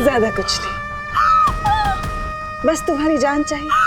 ज्यादा कुछ नहीं, बस तुम्हारी जान चाहिए।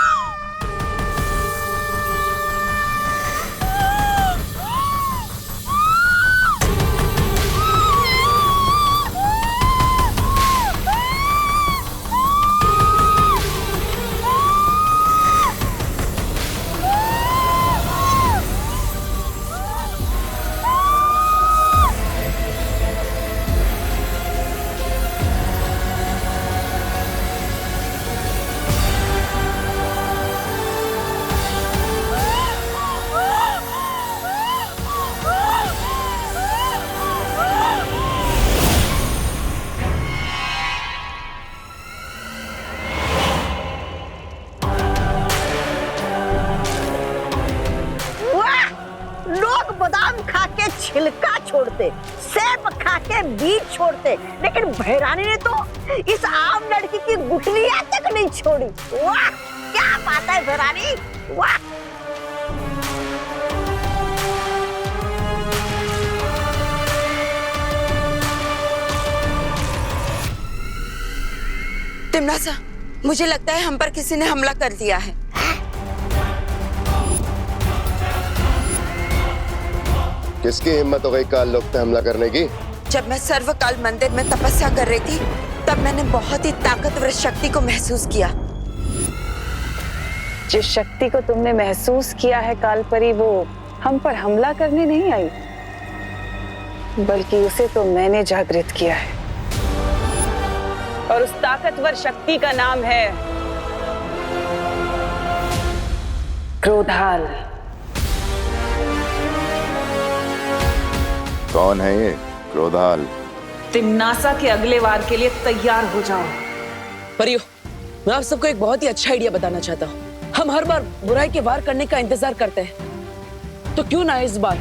बादाम खा के छिलका छोड़ते, सेब खा के बीज छोड़ते, लेकिन भैरानी ने तो इस आम लड़की की गुठलियां तक नहीं छोड़ी। वाह, क्या बात है भैरानी, वाह। तिमनासा, मुझे लगता है हम पर किसी ने हमला कर दिया है। किसकी हिम्मत हो गई काल लोक पे हमला करने की? जब मैं सर्वकाल मंदिर में तपस्या कर रही थी, तब मैंने बहुत ही ताकतवर शक्ति को महसूस किया। जिस शक्ति को तुमने महसूस किया है कालपरी, वो हम पर हमला करने नहीं आई, बल्कि उसे तो मैंने जागृत किया है। और उस ताकतवर शक्ति का नाम है क्रोधाल। कौन है ये क्रोधाल? तिमनासा के अगले वार के लिए तैयार हो जाओ। परियो, मैं आप सबको एक बहुत ही अच्छा आइडिया बताना चाहता हूँ। हम हर बार बुराई के वार करने का इंतजार करते हैं, तो क्यों ना इस बार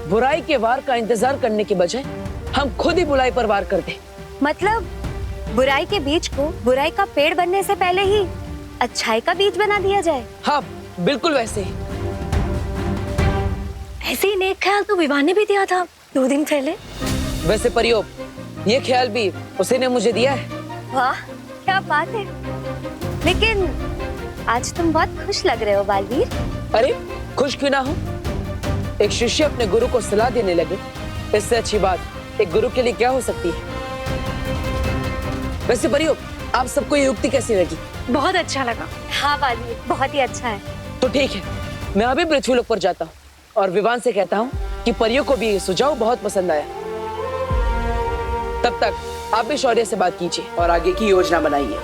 बुराई के वार का इंतजार करने के बजाय हम खुद ही बुराई पर वार कर दें। मतलब बुराई के बीज को बुराई का पेड़ बनने से पहले ही अच्छाई का बीज बना दिया जाए। हाँ, बिल्कुल वैसे ही। ऐसे ही नेक ख्याल तो विवाह ने भी दिया था 2 दिन पहले। वैसे परियो, ये ख्याल भी उसी ने मुझे दिया है। वाह, क्या बात है। लेकिन आज तुम बहुत खुश लग रहे हो बालवीर। अरे खुश क्यों ना हो, एक शिष्य अपने गुरु को सलाह देने लगे, इससे अच्छी बात एक गुरु के लिए क्या हो सकती है। वैसे परियो, आप सबको ये युक्ति कैसी लगी? बहुत अच्छा लगा। हाँ बालवीर, बहुत ही अच्छा है। तो ठीक है, मैं अभी पृथ्वीलोक पर जाता हूँ और विवान से कहता हूँ कि परियों को भी ये सुझाव बहुत पसंद आया। तब तक आप भी शौर्य से बात कीजिए और आगे की योजना बनाइए।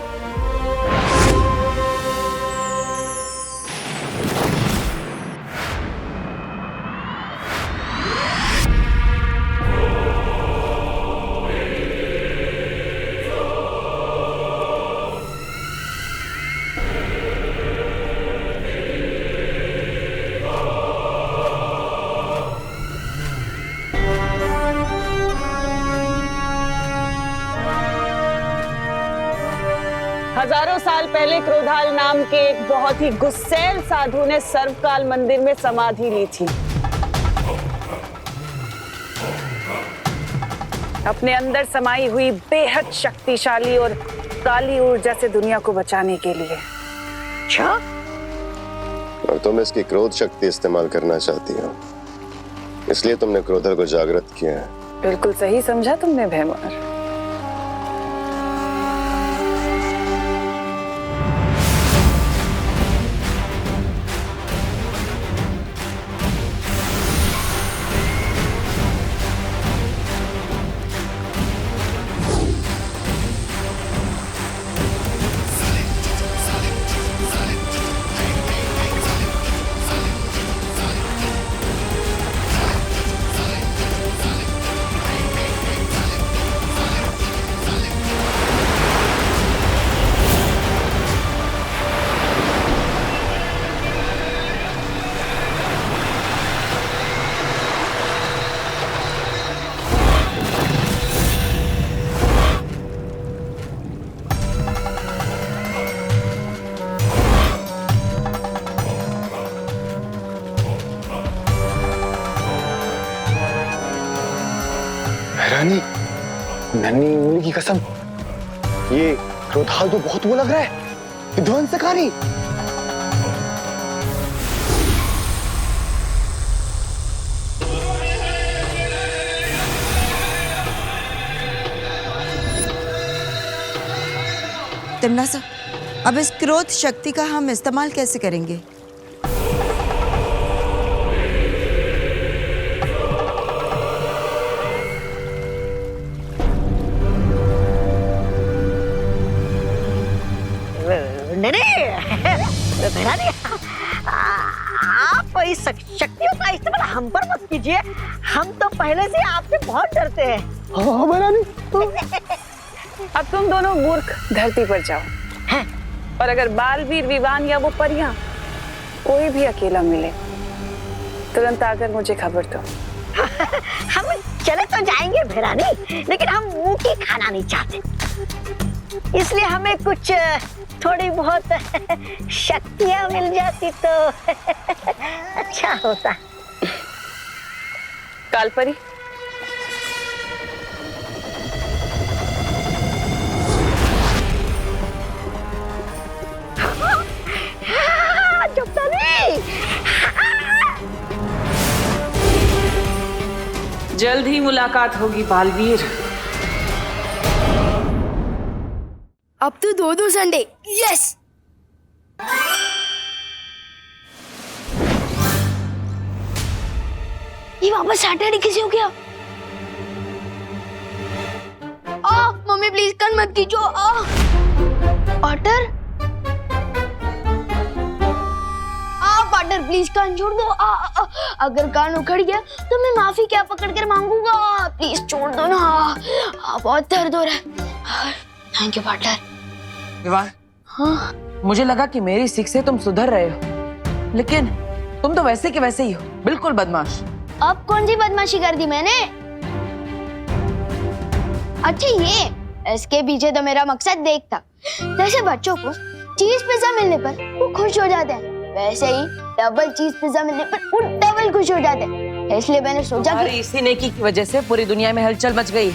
हजारों साल पहले क्रोधाल नाम के एक बहुत ही गुस्सैल साधु ने सर्वकाल मंदिर में समाधि ली थी, अपने अंदर समाई हुई बेहद शक्तिशाली और काली ऊर्जा से दुनिया को बचाने के लिए। अच्छा, और तुम इसकी क्रोध शक्ति इस्तेमाल करना चाहती हो, इसलिए तुमने क्रोधल को जागृत किया है। बिल्कुल सही समझा तुमने भैमार। रानी, नन्ही उंगली की कसम, ये क्रोधाल तो बहुत वो लग रहा है, विध्वंसकारी। तिमनासा, अब इस क्रोध शक्ति का हम इस्तेमाल कैसे करेंगे? नहीं भैरानी, आप इस शक्तियों का इस्तेमाल हम पर मत कीजिए। हम तो पहले से आपसे बहुत डरते हैं। हाँ भैरानी। अब तुम दोनों मूर्ख धरती पर जाओ हैं? और अगर बालवीर, विवान या वो परियां कोई भी अकेला मिले, तुरंत आकर मुझे खबर दो। हम चले तो जाएंगे भैरानी, लेकिन हम मुंह की खाना नहीं चाहते, इसलिए हमें कुछ थोड़ी बहुत शक्तियां मिल जाती तो अच्छा होता। कालपरी, जल्द ही मुलाकात होगी बालवीर। अब तो 2-2 संडे। यस। ये वापस सैटरडे कैसे हो गया? मम्मी प्लीज कान मत खींचो। पार्टनर, पार्टनर प्लीज कान छोड़ दो। अगर कान उखड़ गया तो मैं माफी क्या पकड़ कर मांगूंगा। प्लीज छोड़ दो ना। बहुत दर्द हो रहा है। Thank you partner. विवान, हाँ? मुझे लगा कि मेरी सीख से तुम सुधर रहे हो, लेकिन तुम तो वैसे के वैसे ही हो, बिल्कुल बदमाश। अब कौन सी बदमाशी कर दी मैंने? अच्छा, ये इसके पीछे तो मेरा मकसद देख था। जैसे बच्चों को चीज पिज्जा मिलने पर वो खुश हो जाते हैं, वैसे ही डबल चीज पिज्जा मिलने पर वो डबल खुश हो जाते हैं। इसलिए मैंने सोचा कि इसी नेकी की वजह से पूरी दुनिया में हलचल मच गई।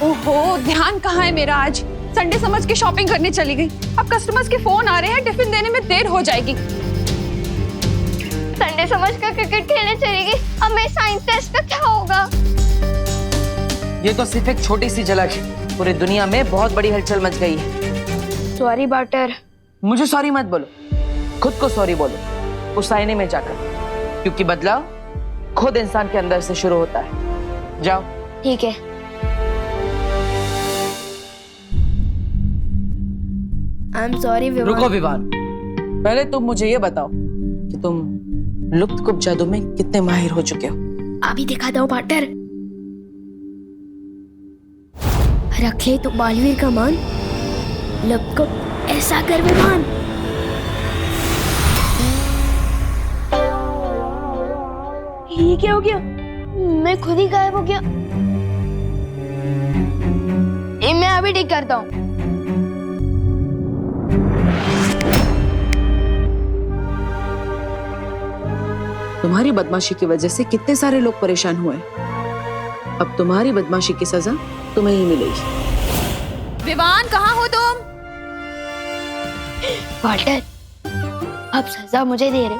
ओहो, ध्यान कहाँ है मेरा? आज संडे समझ के शॉपिंग करने चली गई। अब कस्टमर्स के फोन आ रहे हैं, टिफिन देने में देर हो जाएगी। संडे समझ कर क्रिकेट खेलने चली गई। अब मेरे साइंस टेस्ट का क्या होगा? ये तो सिर्फ एक छोटी सी झलक है, पूरी दुनिया में बहुत बड़ी हलचल मच गई है। Sorry partner. मुझे सॉरी मत बोलो, खुद को सॉरी बोलो, उस आईने में जाकर, क्योंकि बदलाव खुद इंसान के अंदर से शुरू होता है। जाओ। ठीक है। I'm sorry Vivaan. रुको विवान, पहले तुम मुझे ये बताओ कि तुम लुप्त गुप्त जादू में कितने माहिर हो चुके हो? अभी दिखाता हूँ पार्टनर। रख ले तो बालवीर का मान, लुप्त गुप्त ऐसा कर विवान। ये क्या हो गया? मैं खुद ही गायब हो गया। मैं अभी ठीक करता हूँ। तुम्हारी बदमाशी की वजह से कितने सारे लोग परेशान हुए। अब तुम्हारी बदमाशी की सजा तुम्हें ही मिलेगी। विवान, कहाँ हो तुम? वाल्टर, अब सजा मुझे दे रहे,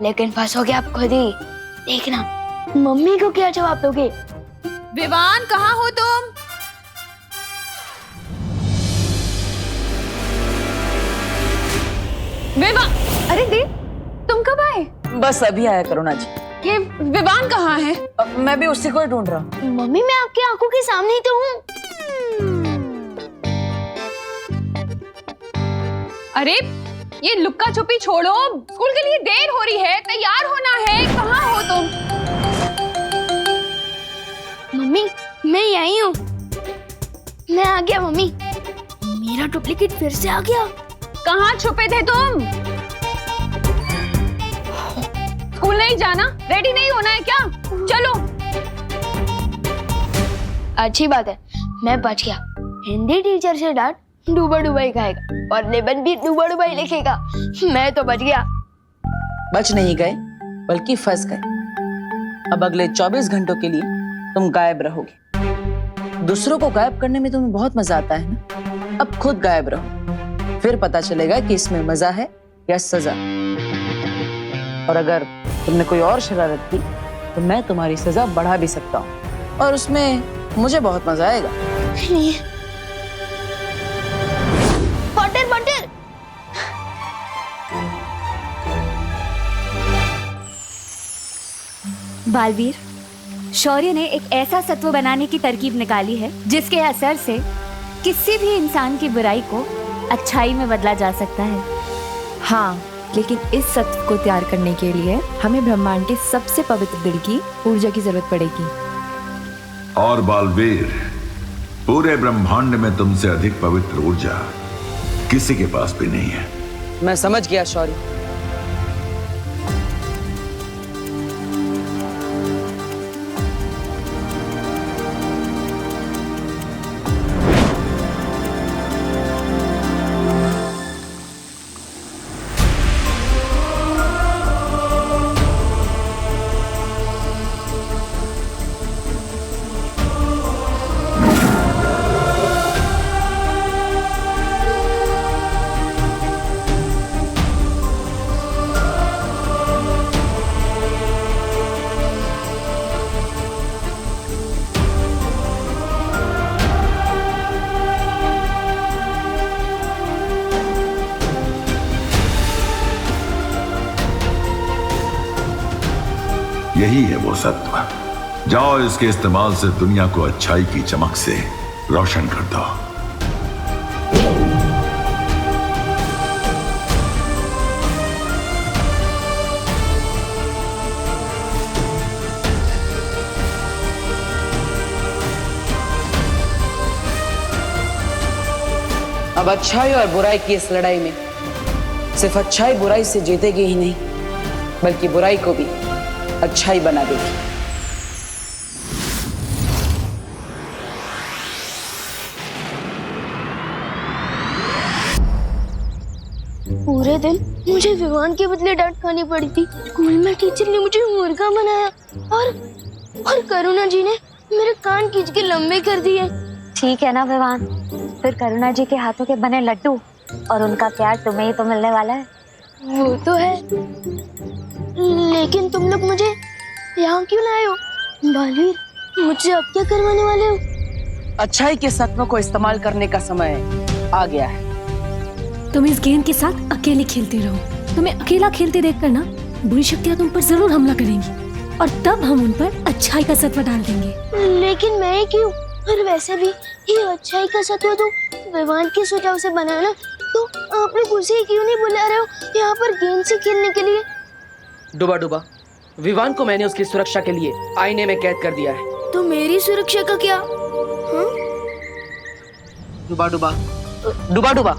लेकिन फंसोगे आप खुद ही। देखना मम्मी को क्या जवाब दोगे। विवान, कहाँ हो तुम? विवान, अरे दी, तुम कब आए? बस अभी आया करुणा जी। ये विवान कहाँ है? मैं भी उसी को ही ढूंढ रहा हूँ। मम्मी, मैं आपकी आंखों के सामने ही तो हूँ। अरे ये लुक्का छुपी छोड़ो, स्कूल के लिए देर हो रही है, तैयार होना है। कहाँ हो तुम? मम्मी, मैं यही हूँ। मैं आ गया मम्मी। मेरा डुप्लीकेट फिर से आ गया। कहाँ छुपे थे तुम? स्कूल नहीं जाना? रेडी नहीं होना है क्या? चलो। अच्छी बात है, मैं बच गया। हिंदी टीचर से डांट डूबा डूबा ही खाएगा और लेबन भी डूबा डूबा ही लिखेगा। मैं तो बच गया। बच नहीं गए, बल्कि फंस गए। अब अगले 24 घंटों के लिए तुम गायब रहोगे। दूसरों को गायब करने में तुम्हें बहुत मजा आता है ना, अब खुद गायब रहो, फिर पता चलेगा कि इसमें मजा है या सजा। और अगर तुमने कोई और शरारत की तो मैं तुम्हारी सजा बढ़ा भी सकता हूँ, और उसमें मुझे बहुत मजा आएगा। बटर बटर बालवीर, शौर्य ने एक ऐसा सत्व बनाने की तरकीब निकाली है जिसके असर से किसी भी इंसान की बुराई को अच्छाई में बदला जा सकता है। हाँ, लेकिन इस सत्व को तैयार करने के लिए हमें ब्रह्मांड के सबसे पवित्र दिल की ऊर्जा की जरूरत पड़ेगी। और बालवीर, पूरे ब्रह्मांड में तुमसे अधिक पवित्र ऊर्जा किसी के पास भी नहीं है। मैं समझ गया शौर्य। यही है वो सत्व। जाओ, इसके इस्तेमाल से दुनिया को अच्छाई की चमक से रोशन कर दो। अब अच्छाई और बुराई की इस लड़ाई में सिर्फ अच्छाई बुराई से जीतेगी ही नहीं, बल्कि बुराई को भी अच्छाई बना देगी। पूरे दिन मुझे विवान के बदले डांट खानी पड़ी थी। स्कूल में टीचर ने मुझे मुर्गा बनाया और करुणा जी ने मेरे कान खींच के लंबे कर दिए। ठीक है ना विवान, फिर करुणा जी के हाथों के बने लड्डू और उनका प्यार तुम्हें ही तो मिलने वाला है। वो तो है, लेकिन तुम लोग मुझे यहाँ क्यों लाए हो? बालवीर, मुझसे अब क्या करवाने वाले हो? अच्छाई के सत्व को इस्तेमाल करने का समय आ गया है। तुम इस गेंद के साथ अकेले खेलते रहो। तुम्हें अकेला खेलते देखकर ना बुरी शक्तियाँ तुम पर जरूर हमला करेंगी और तब हम उन पर अच्छाई का सत्व डाल देंगे। लेकिन मैं क्यों? और वैसे भी ये अच्छाई का सत्व तो विवान के सुझाव से बनाना, तो आप लोग उसे क्यों नहीं बुला रहे हो यहाँ पर गेंद से खेलने के लिए? डुबा डुबा, विवान को मैंने उसकी सुरक्षा के लिए आईने में कैद कर दिया है। तो मेरी सुरक्षा का क्या? डुबा डुबा, डुबा डुबा,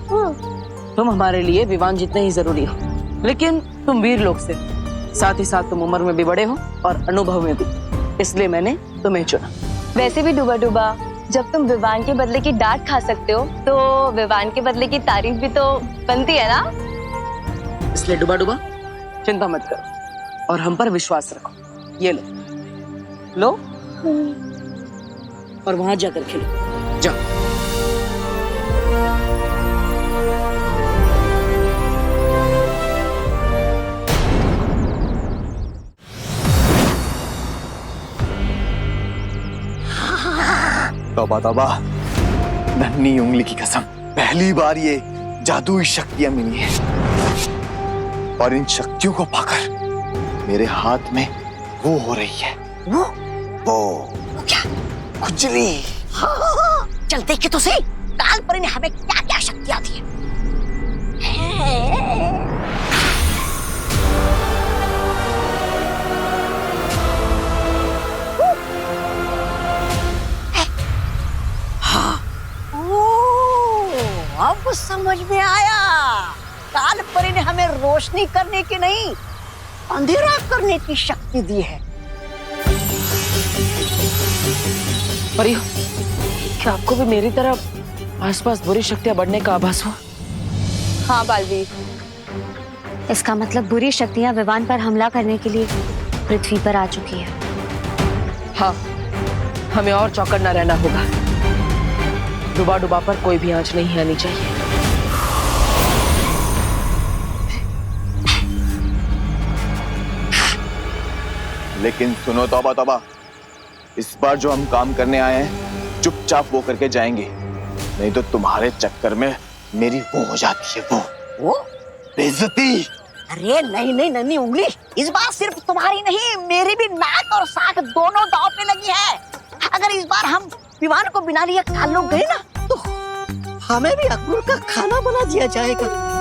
तुम हमारे लिए विवान जितने ही जरूरी हो, लेकिन तुम वीर लोग से, साथ ही साथ तुम उम्र में भी बड़े हो और अनुभव में भी, इसलिए मैंने तुम्हें चुना। वैसे भी डुबा डुबा, जब तुम विवान के बदले की डांट खा सकते हो तो विवान के बदले की तारीफ भी तो बनती है ना। इसलिए डुबा डुबा, चिंता मत करो और हम पर विश्वास रखो। ये लो और वहां जाकर खेलो, जाओ। तौबा तौबा, नन्ही उंगली की कसम, पहली बार ये जादुई शक्तियां मिली हैं और इन शक्तियों को पाकर मेरे हाथ में वो हो रही है। वो क्या? खुजली। हाँ, चल देखे तो सही, काल पर ने हमें क्या क्या शक्तियां दी है। अब समझ में आया, काल परी ने हमें रोशनी करने की नहीं, अंधेरा करने की शक्ति दी है। परियो, क्या आपको भी मेरी तरह आसपास बुरी शक्तियां बढ़ने का आभास हुआ? हाँ बालवीर, इसका मतलब बुरी शक्तियाँ विवान पर हमला करने के लिए पृथ्वी पर आ चुकी है। हाँ, हमें और चौकन्ना रहना होगा। डुबा डुबा पर कोई भी आंच नहीं आनी चाहिए। लेकिन सुनो तौबा तौबा, इस बार जो हम काम करने आए हैं चुपचाप वो करके जाएंगे, नहीं तो तुम्हारे चक्कर में मेरी वो हो जाती है, वो बेइज्जती। अरे नहीं नहीं नन्ही उंगली, इस बार सिर्फ तुम्हारी नहीं मेरी भी नाक और साख दोनों दांव पे लगी है। अगर इस बार हम विवान को बिना लिए खा लोग गए ना तो हमें भी अकबर का खाना बना दिया जाएगा।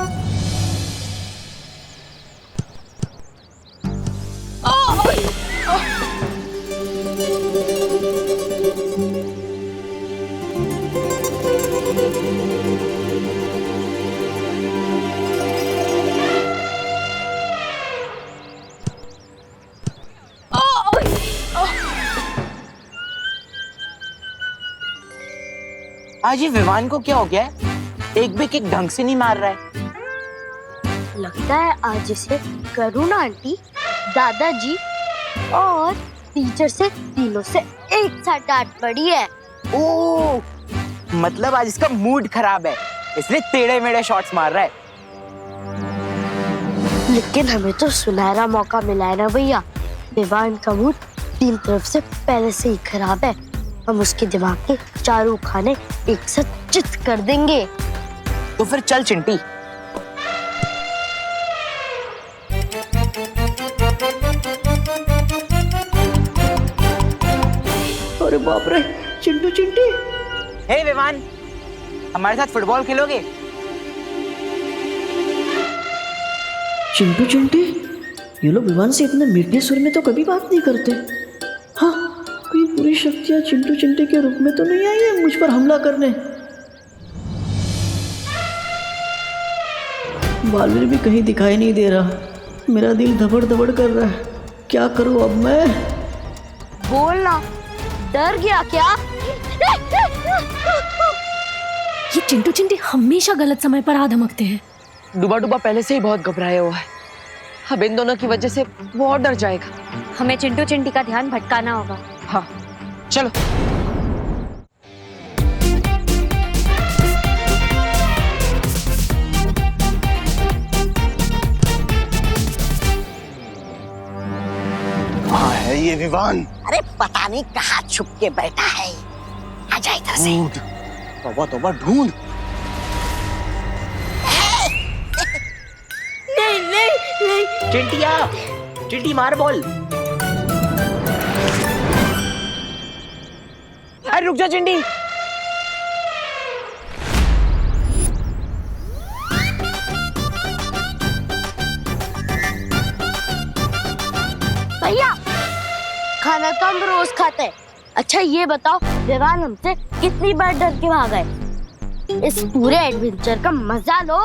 आज ये विवान को क्या हो गया है? एक भी किक ढंग से नहीं मार रहा है। लगता है आज इसे करुणा आंटी, दादाजी और टीचर से तीनों से एक साथ डांट पड़ी है। ओह, मतलब आज इसका मूड खराब है, इसलिए टेढ़े मेढ़े शॉट्स मार रहा है। लेकिन हमें तो सुनहरा मौका मिला है ना भैया। विवान का मूड तीन तरफ से पहले से ही खराब है। हम उसके दिमाग के चारों खाने एक साथ चित कर देंगे। तो फिर चल चिंटी। अरे बाप रे, चिंटू चिंटी। हे विवान, हमारे साथ फुटबॉल खेलोगे? चिंटू चिंटी, ये लोग विवान से इतने मीठे सुर में तो कभी बात नहीं करते। हाँ, कोई पूरी शक्तियां चिंटू चिंटी के रूप में तो नहीं आई है मुझ पर हमला करने। बालवीर भी कहीं दिखाई नहीं दे रहा। मेरा दिल धबड़ धबड़ कर रहा है। क्या करूं अब मैं? बोलना, डर गया क्या? ये चिंटू चिंटी हमेशा गलत समय पर आ धमकते हैं। डुबा डुबा पहले से ही बहुत घबराया हुआ है। अब इन दोनों की वजह से वो और डर जाएगा। हमें चिंटू चिंटी का ध्यान भटकाना होगा। हाँ, चलो। कहाँ है ये विवान? अरे पता नहीं कहाँ छुप के बैठा है। आजा इधर से। ढूंढ, तौबा तौबा ढूंढ। नहीं नहीं नहीं। चिंटिया, चिंटी मार बॉल। अरे रुक जा चिंटी। भैया, खाना तो हम रोज खाते हैं। अच्छा ये बताओ, विवान हमसे कितनी बार डर के भागा है? इस पूरे एडवेंचर का मजा लो।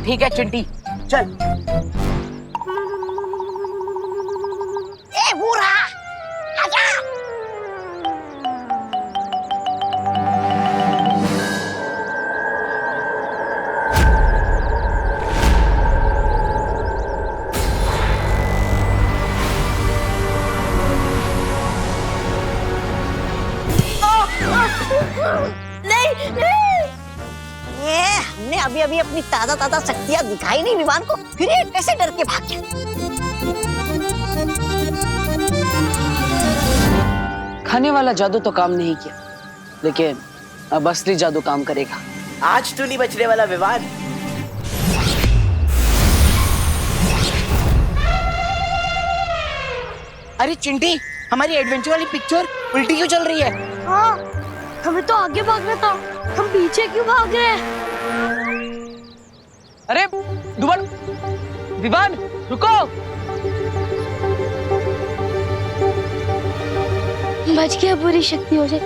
ठीक है चिंटी, चल। ए बूढ़ा, आजा। नहीं नहीं, हमने अभी अभी अपनी ताजा ताजा शक्तियां दिखाई नहीं विवान को, फिर ये कैसे डर के भाग गया? खाने वाला जादू तो काम नहीं किया, लेकिन अब असली जादू काम करेगा। आज तो नहीं बचने वाला विवान। अरे चिंटी, हमारी एडवेंचर वाली पिक्चर उल्टी क्यों चल रही है? हाँ, हमें तो आगे भागना था, हम पीछे क्यों भाग रहे हैं? अरे डुबा, विवान रुको। बच गया बुरी शक्तियों से।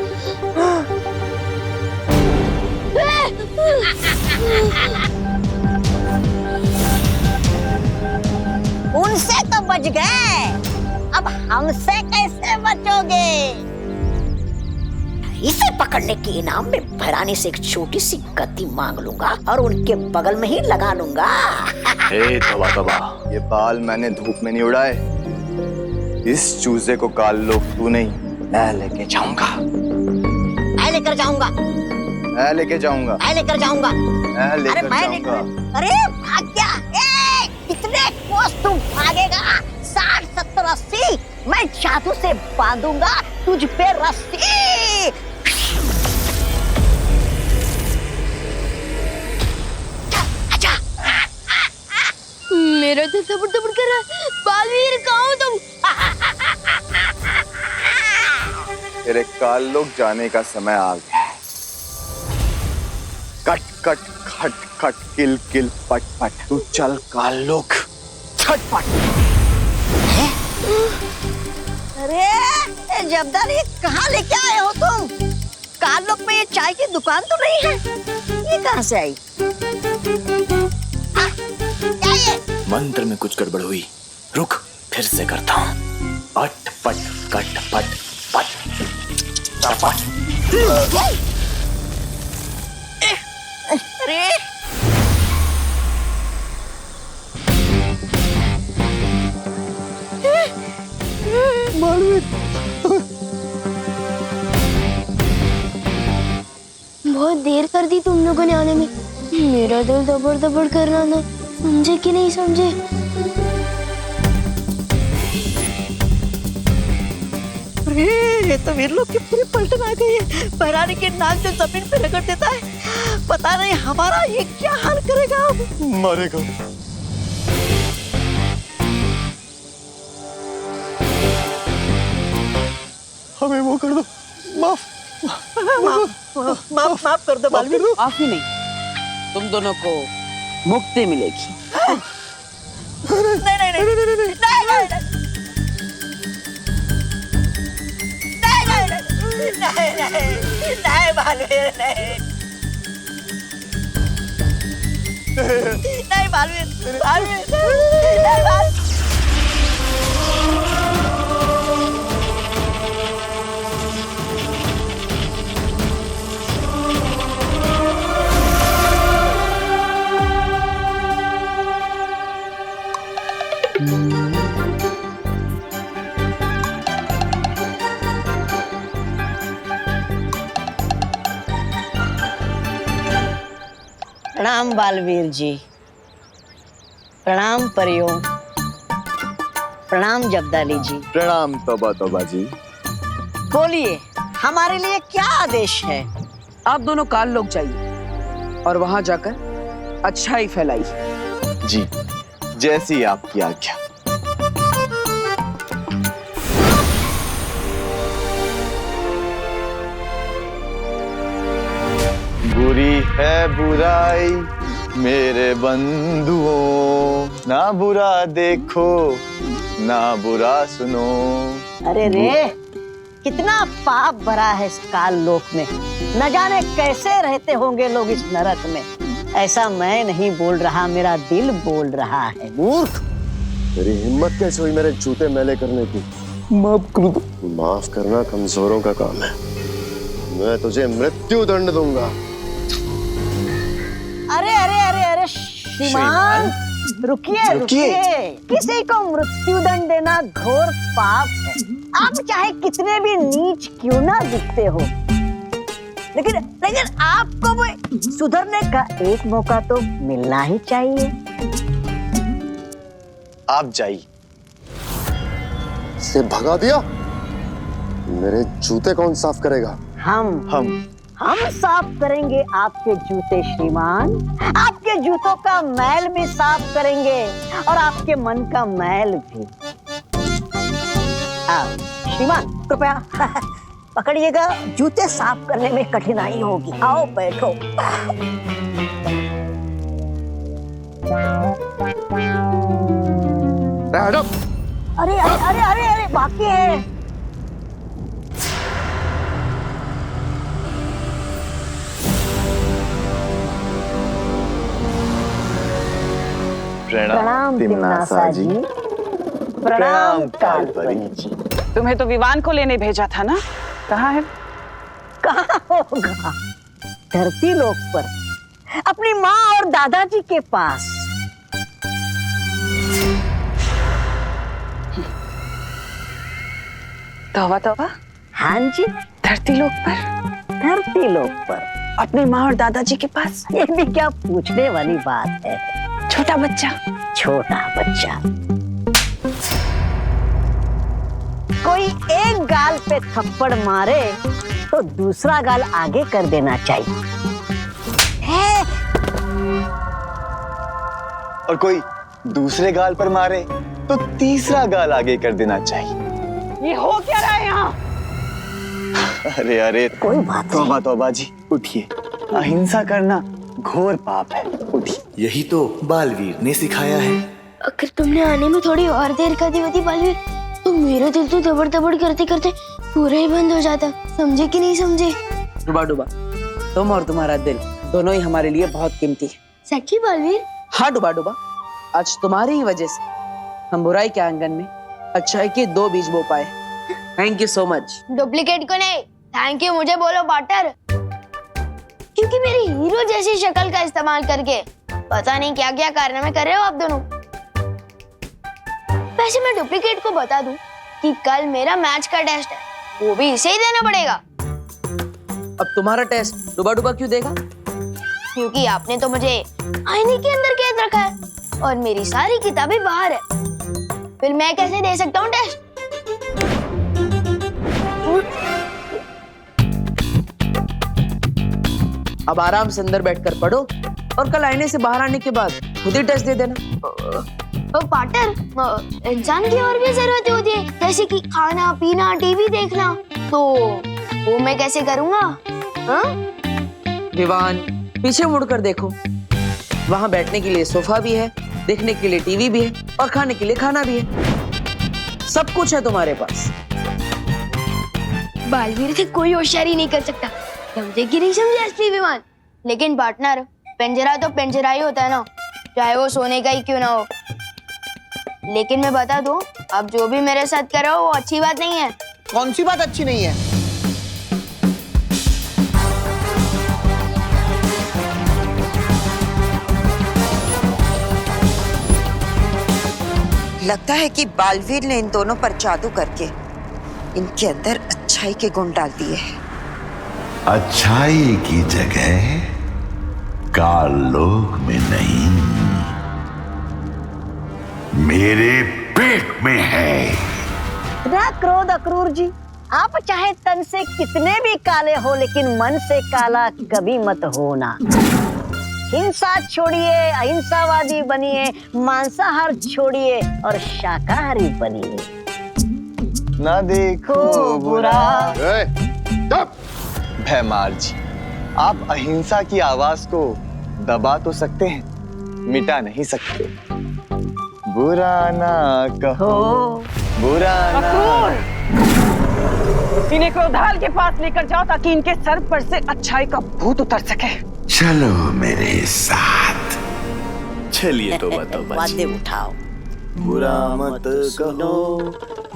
उनसे तो बच गए, अब हमसे कैसे बचोगे? इसे पकड़ने के इनाम में भैरानी से एक छोटी सी गद्दी मांग लूंगा और उनके बगल में ही लगा लूंगा। ए तौबा तौबा, ये बाल मैंने धूप में नहीं उड़ाए। इस चूजे को काल लोग तू नहीं मैं लेके जाऊंगा, मैं लेकर जाऊंगा, मैं लेके जाऊंगा, मैं लेकर जाऊंगा। मैं अरे लेकर मैं जाऊंगा। अरे भाग गया। ए, कितने कोस तू भागेगा? 60, 70, 80। मैं जादू से बांधूंगा तुझ पे रस्सी। अच्छा, मेरा दिल धबड़ धबड़ कर रहा है। बालवीर कहाँ हो तुम? तेरे काल लोग जाने का समय आ गया है। कट कट खट खट किल किल पट पट, तू चल काल लोग छटपट। अरे जब्दार, ये कहाँ लेके आए हो तुम? कालोक में ये चाय की दुकान तो नहीं है? ये कहाँ से आई? क्या ये? मंत्र में कुछ गड़बड़ हुई, रुक फिर से करता हूँ। पट पट कट पट पट पट। अरे बहुत देर कर दी तुम लोगों ने आने में। मेरा दिल दबड़ दबड़ कर रहा था, समझे कि नहीं समझे? अरे ये तो वीर लोग की पूरी पलटन आ गई है। बहरानी के नाक जो जमीन पे रगड़ देता है, पता नहीं हमारा ये क्या हाल करेगा अब। मरेगा। हमें वो कर दो, माफ माफ कर दो बालवीर। माफी नहीं, तुम दोनों को मुक्ति मिलेगी। नहीं नहीं नहीं नहीं नहीं नहीं बालवीर, नहीं बालवीर, बालवीर नहीं बालवीर। प्रणाम बालवीर जी, प्रणाम परियों, प्रणाम जब्दाली जी। प्रणाम तौबा तौबा जी। बोलिए, हमारे लिए क्या आदेश है? आप दोनों काल लोग जाइए और वहां जाकर अच्छाई फैलाइए। जी, जैसी आपकी आज्ञा। बुरी है बुराई मेरे बंधुओं, ना बुरा देखो ना बुरा सुनो। अरे रे, कितना पाप भरा है इस काल लोक में। न जाने कैसे रहते होंगे लोग इस नरक में। ऐसा मैं नहीं बोल रहा, मेरा दिल बोल रहा है। मूर्ख, तेरी हिम्मत कैसे हुई मेरे जूते मैले करने की? माफ कर दो। माफ करना कमजोरों का काम है। मैं तुझे मृत्यु दंड दूंगा। अरे अरे अरे अरे श्रीमान, रुकिए रुकिए। किसी को मृत्यु दंड देना घोर पाप है। आप चाहे कितने भी नीच क्यों ना दिखते हो, लेकिन लेकिन आपको भी सुधरने का एक मौका तो मिलना ही चाहिए। आप जाइए। से भगा दिया? मेरे जूते कौन साफ करेगा? हम साफ करेंगे आपके जूते श्रीमान। आपके जूतों का मैल भी साफ करेंगे और आपके मन का मैल भी। श्रीमान कृपया पकड़िएगा, जूते साफ करने में कठिनाई होगी। आओ बैठो। अरे अरे अरे अरे अरे बाकी है। प्रणाम तिम्नासा जी। प्रणाम कालपरी जी। तुम्हें तो विवान को लेने भेजा था ना, कहाँ है? कहाँ होगा? धरती लोक पर, अपनी माँ और दादाजी के पास। तौबा तौबा, हाँ जी, धरती लोक पर, धरती लोक पर। अपने माँ और दादाजी के पास। ये भी क्या पूछने वाली बात है। छोटा बच्चा। छोटा बच्चा। कोई एक गाल पे थप्पड़ मारे तो दूसरा गाल आगे कर देना चाहिए। और कोई दूसरे गाल पर मारे तो तीसरा गाल आगे कर देना चाहिए। ये हो क्या रहा है यहाँ? अरे अरे, कोई बात तौबा तौबा जी, उठिए। अहिंसा करना घोर पाप है, उठिए। यही तो बालवीर ने सिखाया है। अगर तुमने आने में थोड़ी और देर कर दी होती बालवीर, तो मेरा दिल तो दबड़ दबड़ करते करते पूरा ही बंद हो जाता। समझे कि नहीं समझे? डुबा डुबा, तुम और तुम्हारा दिल दोनों ही हमारे लिए बहुत कीमती है। सच्ची बालवीर? हाँ डुबा डुबा, आज तुम्हारी ही वजह से हम बुराई के आंगन में अच्छाई के 2 बीज बो पाए। Thank you so much. Duplicate को नहीं, थैंक यू मुझे बोलो पार्टनर, क्योंकि मेरी हीरो जैसी शक्ल का इस्तेमाल करके पता नहीं क्या क्या कारनामे कर रहे हो आप दोनों। वैसे मैं डुप्लीकेट को बता दूं कि कल मेरा मैच का टेस्ट है, वो भी इसे ही देना पड़ेगा। अब तुम्हारा टेस्ट डुबा डुबा क्यों देगा? क्योंकि आपने तो मुझे आईने के अंदर कैद रखा है और मेरी सारी किताबें बाहर है, फिर मैं कैसे दे सकता हूँ टेस्ट? अब आराम से अंदर बैठकर पढ़ो और कल आईने से बाहर आने के बाद खुद ही टेस्ट दे देना। पार्टनर, इंसान की और भी जरूरतें होती है, जैसे कि खाना पीना, टीवी देखना, तो वो मैं कैसे करूँगा? हाँ? विवान, पीछे मुड़कर देखो, वहाँ बैठने के लिए सोफा भी है, देखने के लिए टीवी भी है और खाने के लिए खाना भी है। सब कुछ है तुम्हारे पास। बालवीर से कोई होशियारी नहीं कर सकता, समझे कि नहीं समझे असली विमान? लेकिन पार्टनर, पिंजरा तो पिंजरा ही होता है ना, चाहे वो सोने का ही क्यों ना हो। लेकिन मैं बता दूं, अब जो भी मेरे साथ कर रहा हो वो अच्छी बात नहीं है। कौन सी बात अच्छी नहीं है? लगता है कि बालवीर ने इन दोनों पर जादू करके इनके अंदर अच्छाई के गुण डाल दिए हैं। अच्छाई की जगह काल लोक में नहीं, मेरे पेट में है। ना क्रोध अक्रूर जी, आप चाहे तन से कितने भी काले हो, लेकिन मन से काला कभी मत होना। हिंसा छोड़िए, अहिंसावादी बनिए, मांसाहार छोड़िए और शाकाहारी बनिए। ना देखो बुरा। भैमार जी, आप अहिंसा की आवाज को दबा तो सकते हैं, मिटा नहीं सकते। बुरा ना कहो, बुरा ना। इन्हें क्रोधाल के पास लेकर जाओ ताकि इनके सर पर से अच्छाई का भूत उतर सके। चलो मेरे साथ। चलिए तो वादे उठाओ। बुरा मत कहो,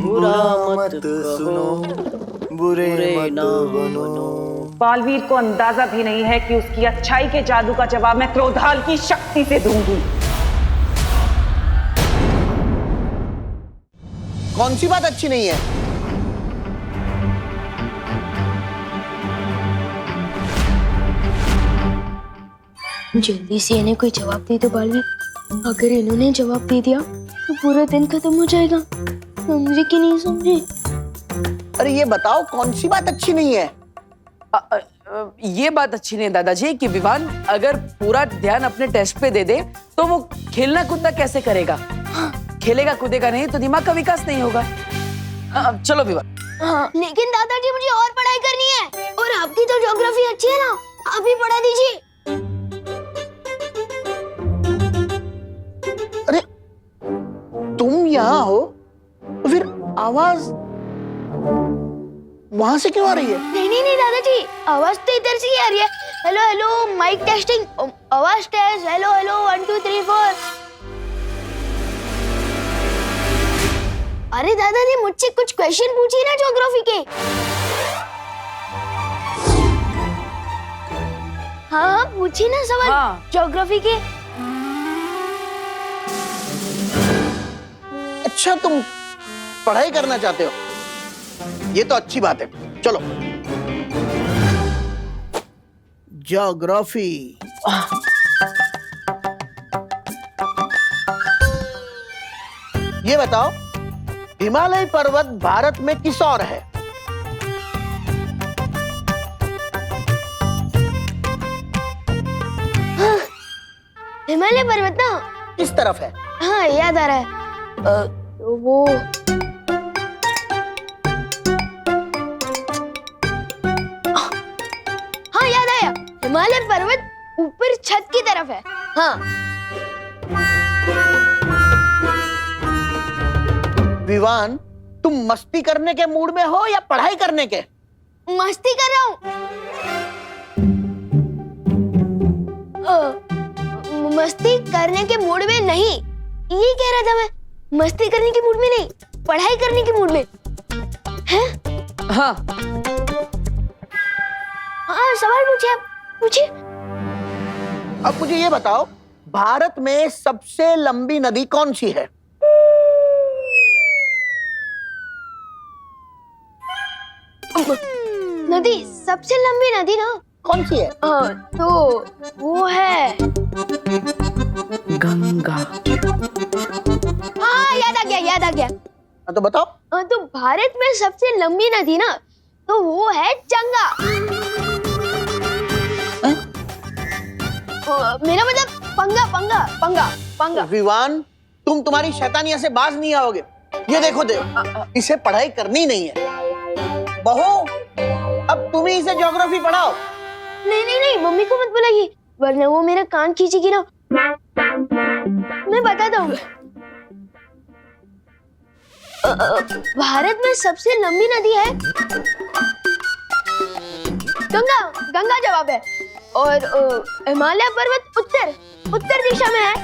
बुरा मत सुनो, बुरे न बनो। बालवीर को अंदाजा भी नहीं है कि उसकी अच्छाई के जादू का जवाब मैं क्रोधाल की शक्ति से दूंगी। कौन सी बात अच्छी नहीं है? जल्दी से इन्हें कोई जवाब दे दो बालवीर, अगर इन्होंने जवाब दे दिया तो पूरा दिन खत्म हो जाएगा। समझे कि नहीं समझे? अरे ये बताओ, कौन सी बात अच्छी नहीं है? ये बात अच्छी नहीं दादाजी कि विवान अगर पूरा ध्यान अपने टेस्ट पे दे दे तो वो खेलना कूदना कैसे करेगा? खेलेगा कूदेगा नहीं तो दिमाग का विकास नहीं होगा। चलो विवान। हाँ, लेकिन दादाजी मुझे और पढ़ाई करनी है, और आपकी तो ज्योग्राफी अच्छी है ना, आप ही पढ़ा दीजिए। अरे तुम यहाँ हो तो फिर आवाज वहां से क्यों आ रही है? नहीं दादाजी, आवाज तो इधर से ही आ रही है। हेलो हेलो, माइक टेस्टिंग, आवाज टेस्ट, हेलो हेलो 1 2 3 4। अरे दादाजी, मुझसे कुछ क्वेश्चन पूछिए ना ज्योग्राफी के। हाँ पूछिए ना सवाल। हाँ। ज्योग्राफी के। अच्छा, तुम पढ़ाई करना चाहते हो, ये तो अच्छी बात है। चलो। ज्योग्राफी। ये बताओ, हिमालय पर्वत भारत में किस ओर है? हिमालय पर्वत ना किस तरफ है? हाँ याद आ रहा है। वो हाँ याद आया, हिमालय पर्वत ऊपर छत की तरफ है। हाँ। विवान, तुम मस्ती करने के मूड में हो या पढ़ाई करने के? मस्ती कर रहा हूँ। मस्ती करने के मूड में नहीं, ये कह रहा था मैं। मस्ती करने के मूड में नहीं, पढ़ाई करने के मूड में। हैं? हाँ हाँ, सवाल पूछिए, आप पूछिए। अब मुझे ये बताओ, भारत में सबसे लंबी नदी कौन सी है? नदी, सबसे लंबी नदी ना कौन सी है? तो वो है गंगा। हाँ याद आ गया, याद आ गया। तो बताओ। तो भारत में सबसे लंबी नदी ना, तो वो है गंगा। मेरा मतलब पंगा पंगा पंगा पंगा। विवान, तुम तुम्हारी शैतानिया से बाज नहीं आओगे। ये देखो इसे पढ़ाई करनी नहीं है। बहू, अब तुम ही इसे ज्योग्राफी पढ़ाओ। नहीं नहीं नहीं, मम्मी को मत बुलाइए, वरना वो मेरा कान खींचेगी ना। मैं बताता हूँ। भारत में सबसे लंबी नदी है गंगा। गंगा जवाब है। और हिमालय पर्वत उत्तर दिशा में है।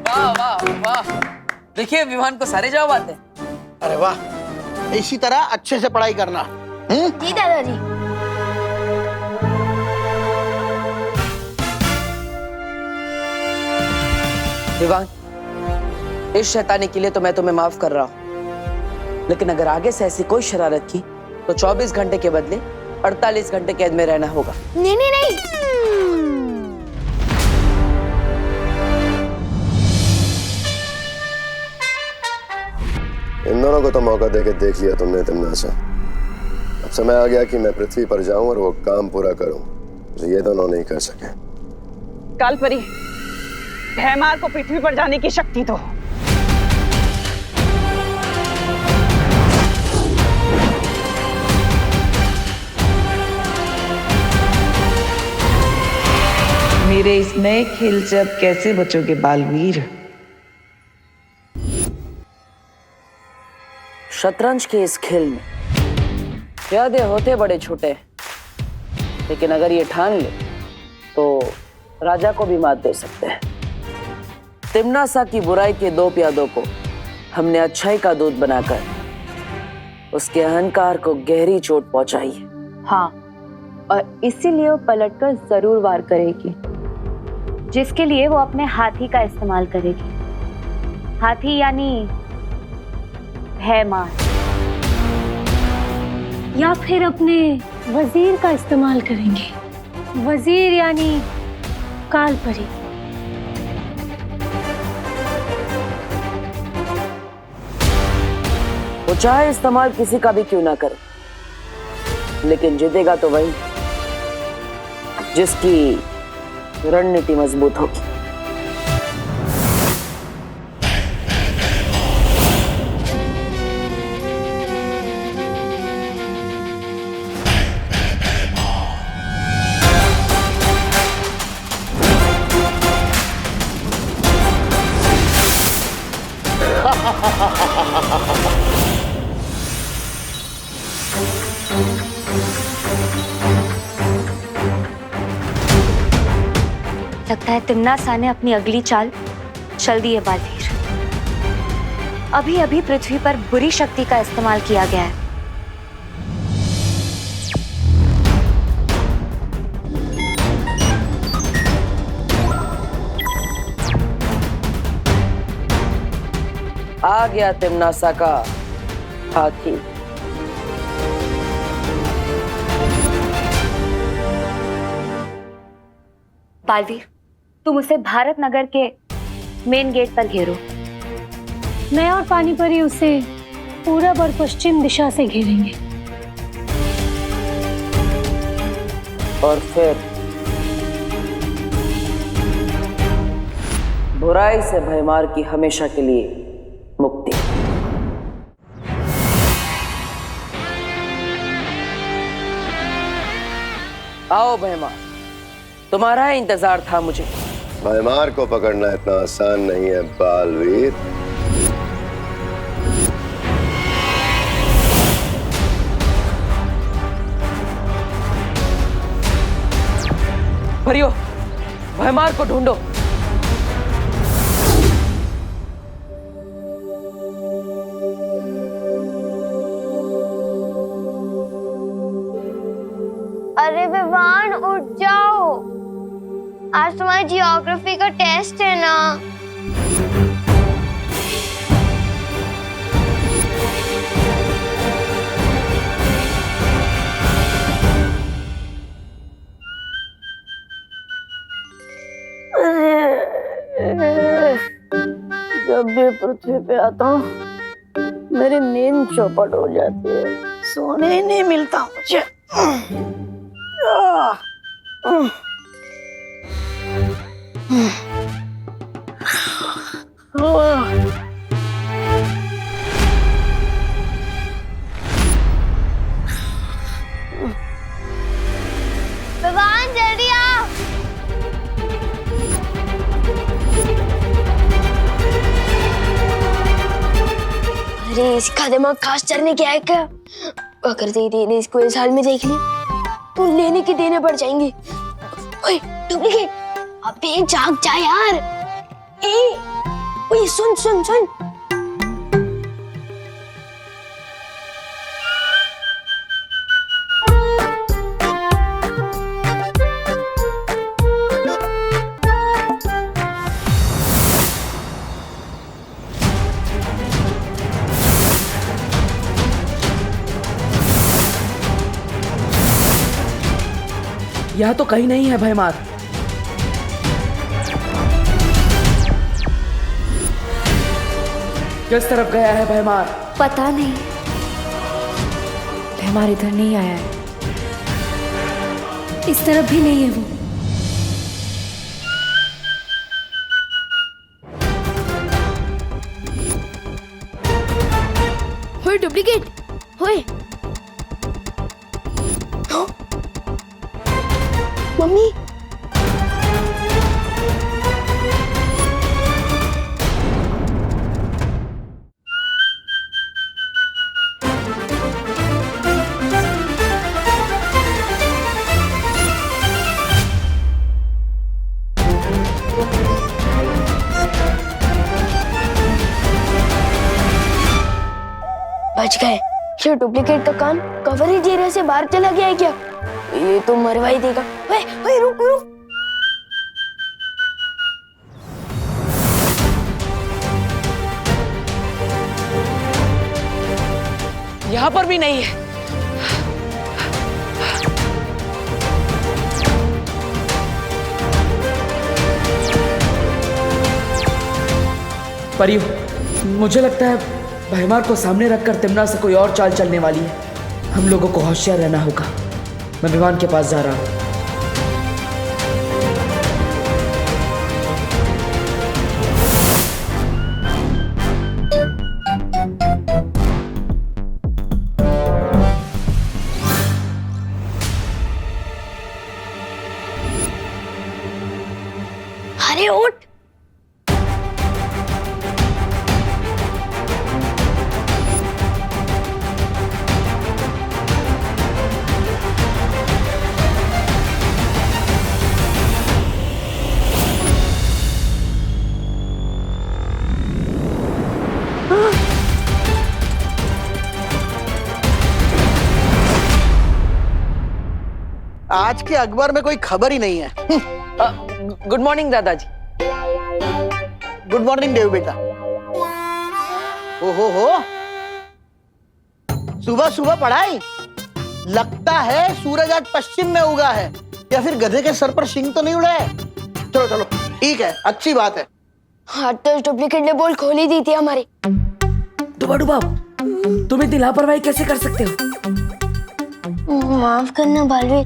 वाह वाह वाह, देखिए विवान को सारे जवाब आते हैं। अरे वाह, इसी तरह अच्छे से पढ़ाई करना। जी दादाजी। विवान, इस शैतानी के लिए तो मैं तुम्हें माफ कर रहा हूं, लेकिन अगर आगे से ऐसी कोई शरारत की तो 24 घंटे के बदले 48 घंटे कैद में रहना होगा। नहीं नहीं नहीं। इन दोनों को तो मौका देके देख लिया तुमने तिमनासा। अब समय आ गया कि मैं पृथ्वी पर जाऊं और वो काम पूरा करूं जो ये दोनों नहीं कर सके। कालपरी, भैमार को पृथ्वी पर जाने की शक्ति दो। मेरे इस नए खेल से अब कैसे बचोगे बालवीर? शतरंज के इस खेल में प्यादे होते बड़े छोटे, लेकिन अगर ये ठान ले तो राजा को भी मात दे सकते हैं। तिमनासा की बुराई के 2 प्यादों को हमने अच्छाई का दूत बनाकर उसके अहंकार को गहरी चोट पहुंचाई है। हाँ, और इसीलिए वो पलटकर जरूर वार करेगी, जिसके लिए वो अपने हाथी का इस्तेमाल करेगी। हाथी यानी भैमार, या फिर अपने वजीर का इस्तेमाल करेंगे। वजीर यानी कालपरी। वो चाहे इस्तेमाल किसी का भी क्यों ना करे, लेकिन जीतेगा तो वही जिसकी रणनीति मजबूत होगी। लगता है तिमनासा ने अपनी अगली चाल चल दी है बालवीर। अभी अभी पृथ्वी पर बुरी शक्ति का इस्तेमाल किया गया है। आ गया तिमनासा का हाथी। बालवीर, तुम उसे भारत नगर के मेन गेट पर घेरो। मैं और पानीपरी उसे पूरब और पश्चिम दिशा से घेरेंगे। और फिर बुराई से भयमार की हमेशा के लिए मुक्ति। आओ भयमार, तुम्हारा इंतजार था मुझे। भयमार को पकड़ना इतना आसान नहीं है बालवीर। परियो, भयमार को ढूंढो। अरे विवान, उठ जाओ, आज तुम्हारी जियोग्राफी का टेस्ट है ना। जब भी पृथ्वी पे आता हूँ मेरी नींद चौपट हो जाती है, सोने ही नहीं मिलता मुझे। विवान, जल्दी आओ। अरे इसका दिमाग खास चलने क्या है क्या? अगर दीदी ने इसको इस हाल में देख लिया तो लेने के देने पड़ जाएंगे। ओए डुप्लीकेट, अबे जाग जा यार। ओए सुन सुन सुन। यह तो कहीं नहीं है भयमार। किस तरफ गया है भयमार? पता नहीं, भयमार इधर नहीं आया है, इस तरफ भी नहीं है वो। ओए डुप्लीकेट, ओए मम्मी, बच गए। ये डुप्लीकेट का कान कवरेज एरिया से बाहर चला गया है क्या? ये तो मरवा ही देगा। ओए ओए रुक रुक। यहाँ पर भी नहीं है। परियो, मुझे लगता है भयमार को सामने रखकर तिमना से कोई और चाल चलने वाली है। हम लोगों को होशियार रहना होगा। मैं विवान के पास जा रहा हूँ। अरे उठ। आज के अखबार में कोई खबर ही नहीं है। गुड मॉर्निंग दादाजी। गुड मॉर्निंग देव बेटा। हो सुबह सुबह पढ़ाई। लगता है सूरज आज पश्चिम में उगा है, या फिर गधे के सर पर शिंग तो नहीं उड़ा है। चलो चलो ठीक है, अच्छी बात है। हाँ तो डुप्लीकेट ने बोल खोल ही दी थी हमारी। डुबा डुबा, तुम इतनी लापरवाही कैसे कर सकते हो? माफ करना बालवीर,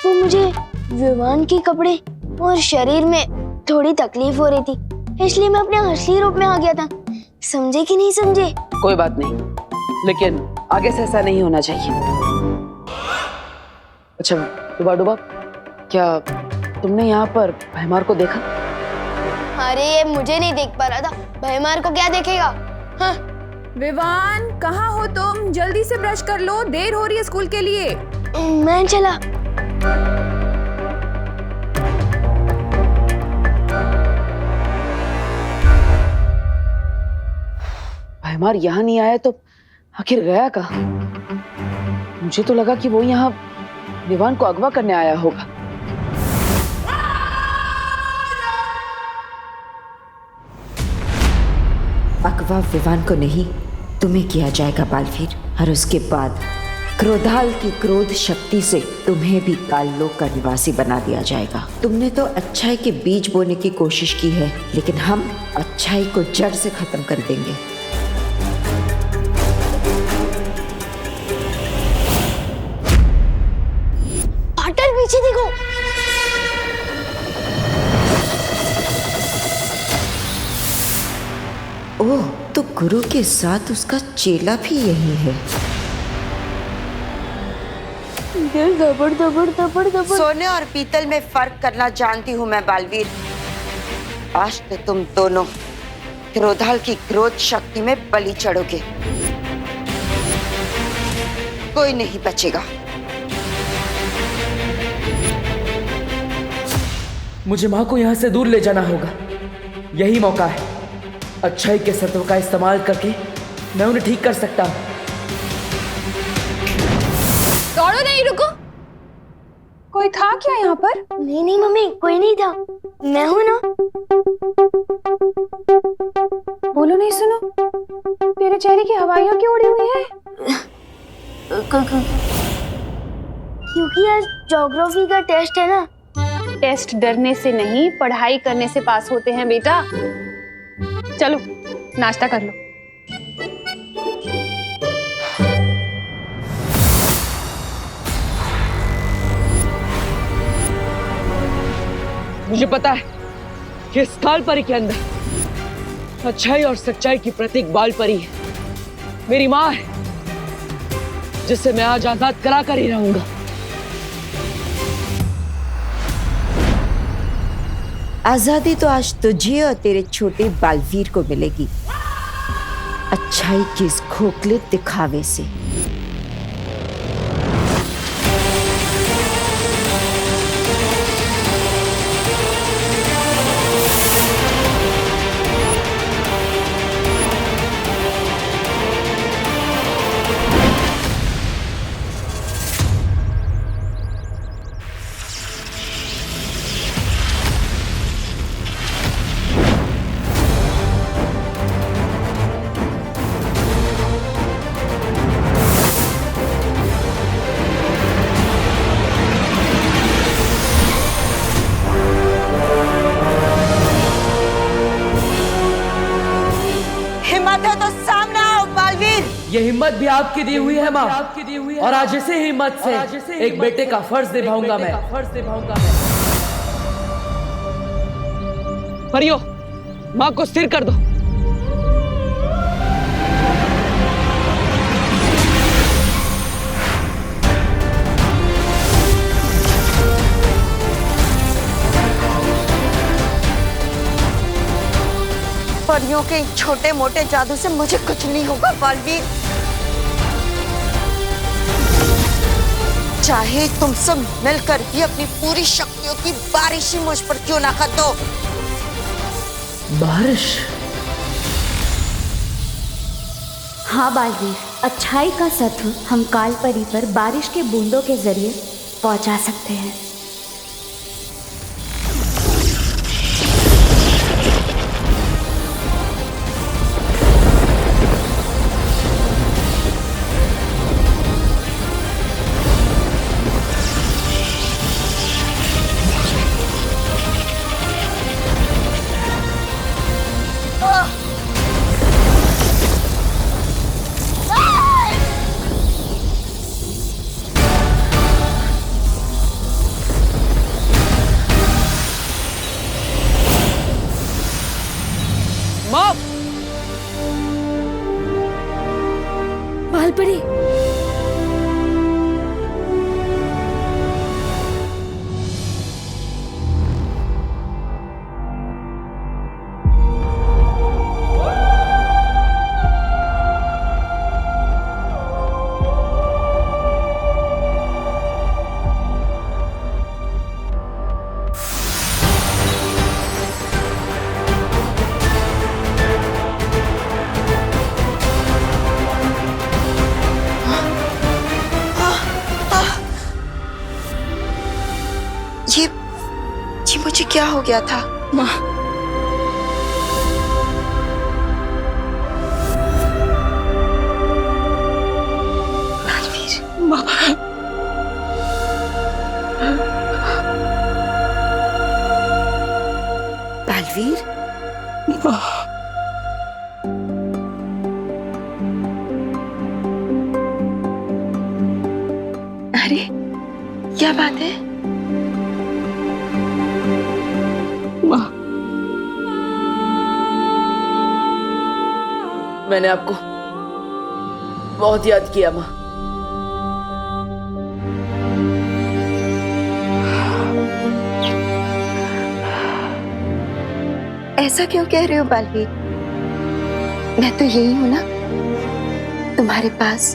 वो मुझे विवान के कपड़े और शरीर में थोड़ी तकलीफ हो रही थी, इसलिए मैं अपने असली रूप में आ गया था। समझे कि नहीं समझे? कोई बात नहीं, लेकिन आगे से ऐसा नहीं होना चाहिए। अच्छा डुबा डुबा, क्या तुमने यहाँ पर भैमार को देखा? अरे ये मुझे नहीं देख पा रहा था, भैमार को क्या देखेगा? हाँ। विवान कहाँ हो तुम? जल्दी से ब्रश कर लो, देर हो रही है स्कूल के लिए। मैं चला। भैमार यहाँ नहीं आया तो आखिर गया कहाँ? मुझे तो लगा कि वो यहाँ विवान को अगवा करने आया होगा। अगवा विवान को नहीं, तुम्हें किया जाएगा बालवीर, और उसके बाद क्रोधाल की क्रोध शक्ति से तुम्हें भी काललोक का निवासी बना दिया जाएगा। तुमने तो अच्छाई के बीज बोने की कोशिश की है, लेकिन हम अच्छाई को जड़ से खत्म कर देंगे। पाटल पीछे देखो। ओह, तो गुरु के साथ उसका चेला भी यही है। दिल दबड़ दबड़ दबड़ दबड़। सोने और पीतल में फर्क करना जानती हूँ मैं बालवीर। आज तो तुम दोनों क्रोधाल की क्रोध शक्ति में बलि चढ़ोगे, कोई नहीं बचेगा। मुझे माँ को यहाँ से दूर ले जाना होगा, यही मौका है। अच्छाई के सत्व का इस्तेमाल करके मैं उन्हें ठीक कर सकता हूँ। दौड़ो नहीं, रुको। कोई था क्या यहाँ पर? नहीं नहीं मम्मी, कोई नहीं था, मैं हूँ ना। बोलो नहीं, सुनो, तेरे चेहरे की हवाइयाँ क्यों उड़ी हुई है? क्योंकि आज ज्योग्राफी का टेस्ट है ना। टेस्ट डरने से नहीं, पढ़ाई करने से पास होते हैं बेटा। चलो नाश्ता कर लो। मुझे पता है कि इस काल परी के अंदर अच्छाई और सच्चाई की प्रतीक बाल परी है, मेरी माँ है, जिससे मैं आज आजाद करा कर ही रहूंगा। आजादी तो आज तुझे और तेरे छोटे बालवीर को मिलेगी, अच्छाई के इस खोखले दिखावे से। ये हिम्मत भी आपकी दी हुई है माँ, और आज इसी हिम्मत से एक बेटे का फर्ज निभाऊंगा मैं। परियो, माँ को स्थिर कर दो। परियों के छोटे मोटे जादू से मुझे कुछ नहीं होगा बालवीर। चाहे तुम सब मिलकर भी अपनी पूरी शक्तियों की बारिश ही मुझ पर क्यों ना कर दो। बारिश? हाँ बालवीर, अच्छाई का सत्व हम काल परी पर बारिश के बूंदों के जरिए पहुंचा सकते हैं। मॉम! बालपरी, ये मुझे क्या हो गया था? माँ, बालवीर, माँ, बालवीर, माँ, अरे क्या बात है? माँ, मैंने आपको बहुत याद किया माँ। ऐसा क्यों कह रहे हो बालवीर? मैं तो यही हूं ना, तुम्हारे पास,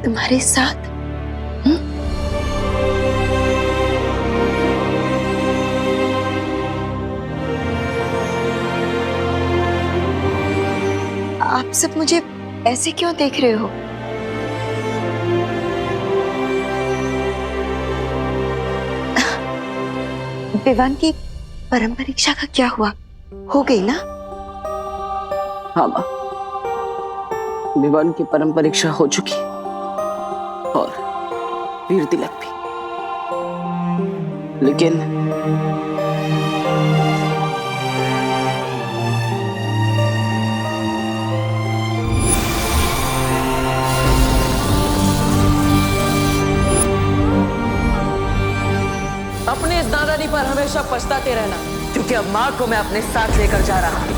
तुम्हारे साथ। आप सब मुझे ऐसे क्यों देख रहे हो? विवान की परम परीक्षा का क्या हुआ? हो गई ना? हाँ माँ, विवान की परम परीक्षा हो चुकी और वीर तिलक भी, लेकिन अपने इस नादानी पर हमेशा पछताते रहना, क्योंकि अब माँ को मैं अपने साथ लेकर जा रहा हूँ।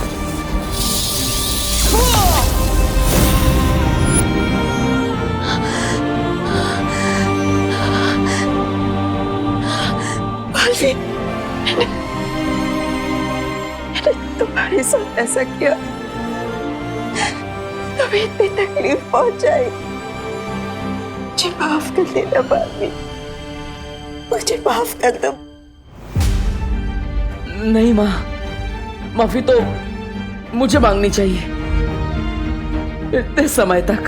मैंने तुम्हारे साथ ऐसा किया, तुम्हें इतनी तकलीफ पहुंचाई। मुझे माफ कर देना बालवीर, मुझे माफ कर दो। नहीं माँ, माफी तो मुझे मांगनी चाहिए। इतने समय तक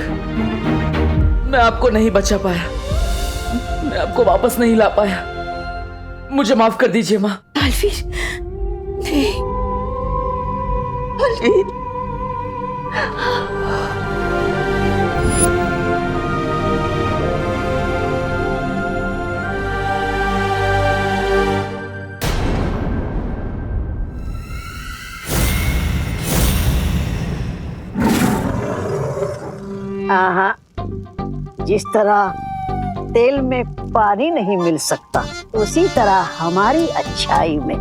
मैं आपको नहीं बचा पाया, मैं आपको वापस नहीं ला पाया। मुझे माफ कर दीजिए माँ। बालवीर, नहीं, बालवीर। आहा, जिस तरह तेल में पानी नहीं मिल सकता, उसी तरह हमारी अच्छाई में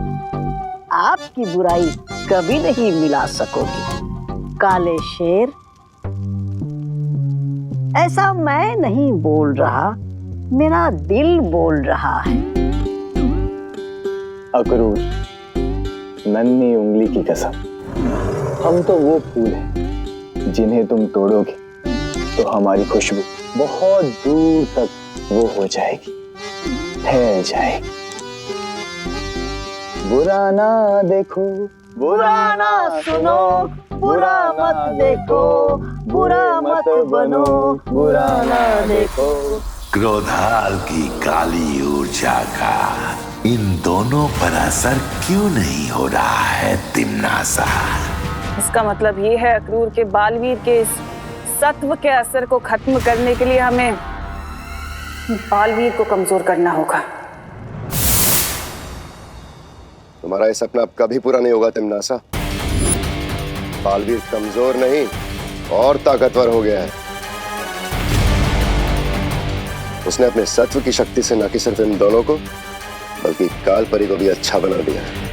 आपकी बुराई कभी नहीं मिला सकोगी। काले शेर, ऐसा मैं नहीं बोल रहा, मेरा दिल बोल रहा है। अक्रूर, नन्ही उंगली की कसम, हम तो वो फूल हैं जिन्हें तुम तोड़ोगे तो हमारी खुशबू बहुत दूर तक वो हो जाएगी, फैल जाएगी। बुरा ना देखो, बुरा ना सुनो, बुरा मत देखो, बुरा मत बनो, बुरा ना देखो। क्रोधाल की काली ऊर्जा का इन दोनों पर असर क्यों नहीं हो रहा है तिम्नासा? इसका मतलब ये है अक्रूर के बालवीर के इस सत्व के असर को खत्म करने के लिए हमें बालवीर को कमजोर करना होगा। तुम्हारा ये सपना अब कभी पूरा नहीं होगा तिम्नासा। बालवीर कमजोर नहीं और ताकतवर हो गया है। उसने अपने सत्व की शक्ति से न कि सिर्फ इन दोनों को बल्कि काल परी को भी अच्छा बना दिया है।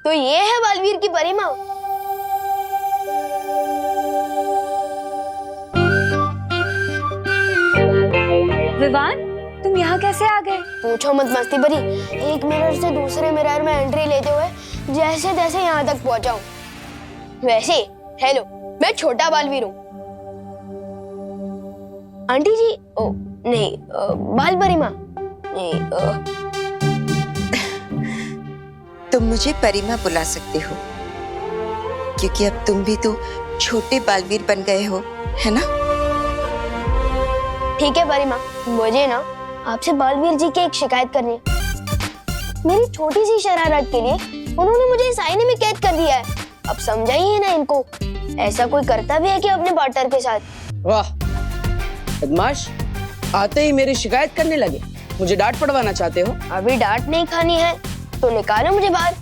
तो ये है बालवीर की परिमा। विवान, तुम यहाँ कैसे आ गए? पूछो मत मस्ती भरी, एक मिरर से दूसरे मिरर में एंट्री लेते हुए जैसे तैसे यहाँ तक पहुँचा हूँ। वैसे हेलो, मैं छोटा बालवीर हूँ। आंटी जी, ओ नहीं, बाल परिमा नहीं। तुम मुझे परिमा बुला सकते हो, क्योंकि अब तुम भी तो छोटे बालवीर बन गए हो, है ना? ठीक है परिमा, मुझे ना आपसे बालवीर जी की एक शिकायत करनी है। मेरी छोटी सी शरारत के लिए उन्होंने मुझे इस आईने में कैद कर दिया है। अब समझाइए ना इनको, ऐसा कोई करता भी है कि अपने पार्टनर के साथ? वाह बदमाश, आते ही मेरी शिकायत करने लगे। मुझे डांट पड़वाना चाहते हो? अभी डांट नहीं खानी है तो निकालो मुझे बाहर,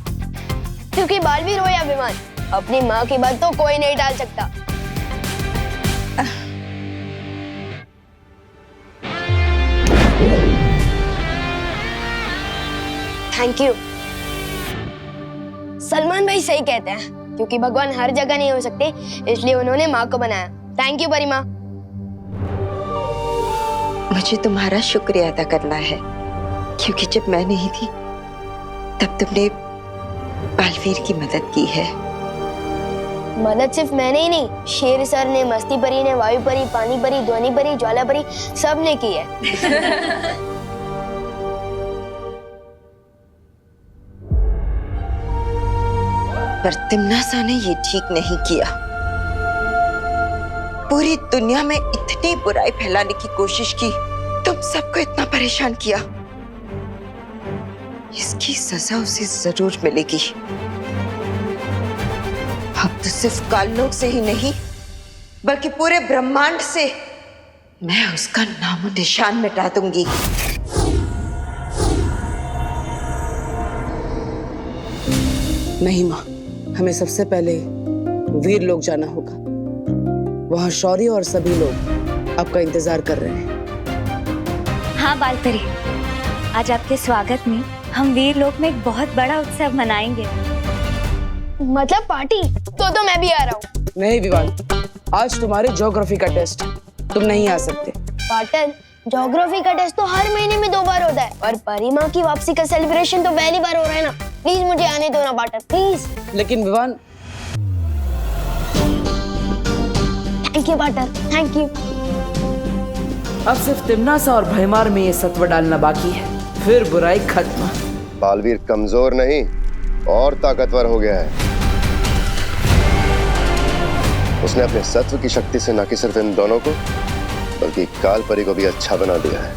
क्योंकि बालवीर हो या विमान, अपनी माँ की बात तो कोई नहीं डाल सकता। Thank you. सलमान भाई सही कहते हैं, क्योंकि भगवान हर जगह नहीं हो सकते, इसलिए उन्होंने माँ को बनाया। Thank you Parima. मुझे तुम्हारा शुक्रिया अदा करना है, क्योंकि जब मैं नहीं थी तब तुमने बालवीर की मदद की है। मदद सिर्फ मैंने ही नहीं, शेर सर ने, मस्ती परी ने, वायु परी, पानी परी, ध्वनि परी, ज्वाला परी, सब ने की है। पर तिम्नासा ने ये ठीक नहीं किया। पूरी दुनिया में इतनी बुराई फैलाने की कोशिश की, तुम सबको इतना परेशान किया। इसकी सजा उसे जरूर मिलेगी। अब तो सिर्फ काललोक से ही नहीं, बल्कि पूरे ब्रह्मांड से मैं उसका नामो निशान मिटा दूंगी। नहीं माँ, हमें सबसे पहले वीर लोग जाना होगा। वहाँ शौर्य और सभी लोग आपका इंतजार कर रहे हैं। हाँ बालपरी, आज आपके स्वागत में हम वीर लोक में एक बहुत बड़ा उत्सव मनाएंगे। मतलब पार्टी? तो मैं भी आ रहा हूँ। नहीं विवान, आज तुम्हारे ज्योग्राफी का टेस्ट, तुम नहीं आ सकते। पार्टनर, ज्योग्राफी का टेस्ट तो हर महीने में 2 बार होता है, और परिमा की वापसी का सेलिब्रेशन तो पहली बार हो रहा है ना। प्लीज मुझे आने दो ना पार्टनर, प्लीज। लेकिन Vivaan. Thank you partner, thank you. अब सिर्फ तिम्नासा और भयमार में ये सत्व डालना बाकी है, फिर बुराई खत्म। बालवीर कमजोर नहीं और ताकतवर हो गया है। उसने अपने सत्व की शक्ति से न कि सिर्फ इन दोनों को, बल्कि काल परी को भी अच्छा बना दिया है।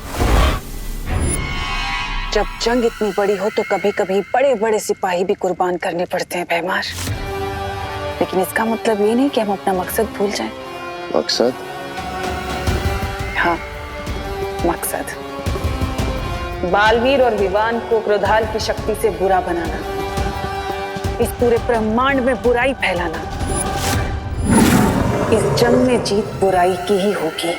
जब जंग इतनी बड़ी हो तो कभी कभी बड़े बड़े सिपाही भी कुर्बान करने पड़ते हैं भैमार, लेकिन इसका मतलब ये नहीं कि हम अपना मकसद भूल जाएं। मकसद? हाँ, मकसद बालवीर और विवान को क्रोधाल की शक्ति से बुरा बनाना, इस पूरे ब्रह्मांड में बुराई फैलाना। इस जंग में जीत बुराई की ही होगी।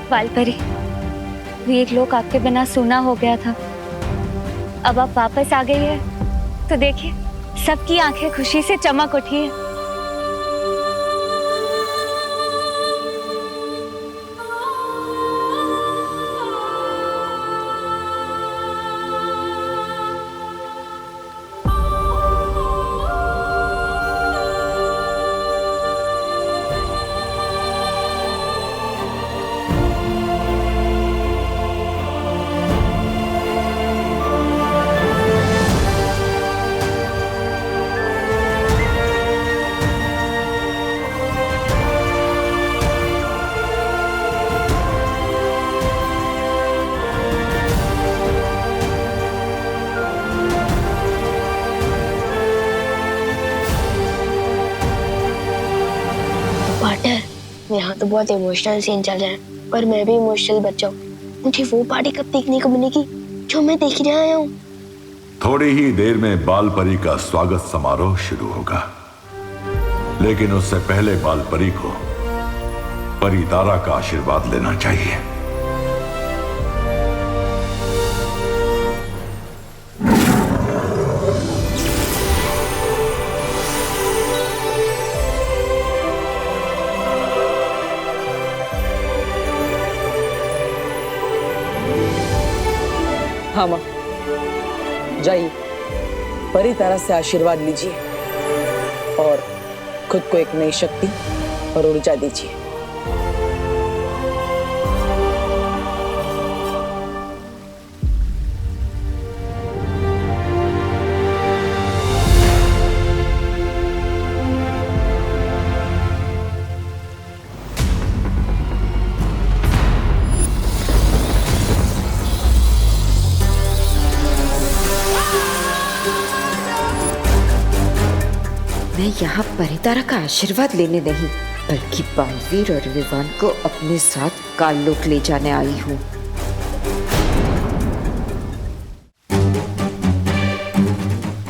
बालपरी, वीर लोक आपके बिना सूना हो गया था। अब आप वापस आ गई है तो देखिए, सबकी आंखें खुशी से चमक उठी है। पार्टनर, यहाँ तो बहुत इमोशनल सीन चल रहा है, पर मैं भी इमोशनल बच्चा हूँ। मुझे वो पार्टी कब देखने को मिलेगी जो मैं देख ही आया हूँ। थोड़ी ही देर में बाल परी का स्वागत समारोह शुरू होगा, लेकिन उससे पहले बाल परी को परी तारा का आशीर्वाद लेना चाहिए। हाँ माँ, जाइए परी तारा से आशीर्वाद लीजिए और खुद को एक नई शक्ति और ऊर्जा दीजिए। मैं यहाँ परितारा का आशीर्वाद लेने नहीं, बल्कि बालवीर और विवान को अपने साथ काललोक ले जाने आई हूँ।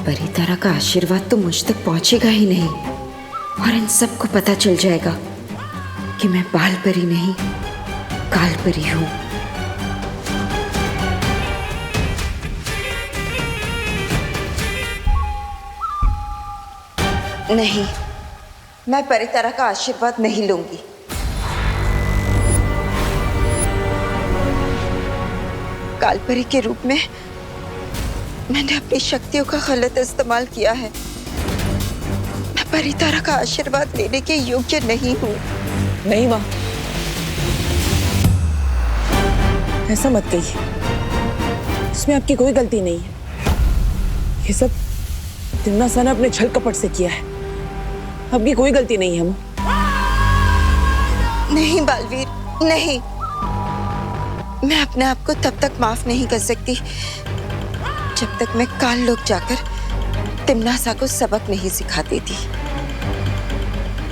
परितारा का आशीर्वाद तो मुझ तक पहुंचेगा ही नहीं और इन सबको पता चल जाएगा कि मैं बाल परी नहीं, काल परी हूँ। नहीं, मैं परितारा का आशीर्वाद नहीं लूंगी। कालपरी के रूप में मैंने अपनी शक्तियों का गलत इस्तेमाल किया है। मैं परितारा का आशीर्वाद लेने के योग्य नहीं हूँ। नहीं माँ, ऐसा मत कहिए, इसमें आपकी कोई गलती नहीं है। ये सब तिम्नासा ने अपने छल कपट से किया है, आपकी कोई गलती नहीं है माँ। नहीं बालवीर, नहीं, मैं अपने आप को तब तक माफ नहीं कर सकती जब तक मैं काल लोक जाकर तिम्नासा को सबक नहीं सिखा देती।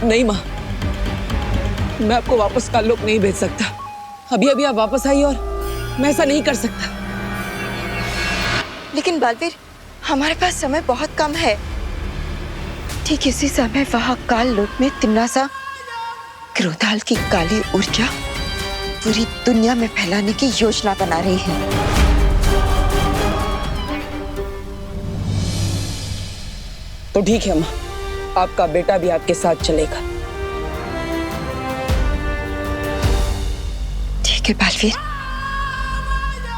नहीं माँ, मैं आपको वापस काल लोक नहीं भेज सकता। अभी अभी आप वापस आई और मैं ऐसा नहीं कर सकता। लेकिन बालवीर, हमारे पास समय बहुत कम है। ठीक इसी समय वहां काल लोक में तिम्नासा क्रोधाल की काली ऊर्जा पूरी दुनिया में फैलाने की योजना बना रही है। तो ठीक है माँ, आपका बेटा भी आपके साथ चलेगा। ठीक है बालवीर,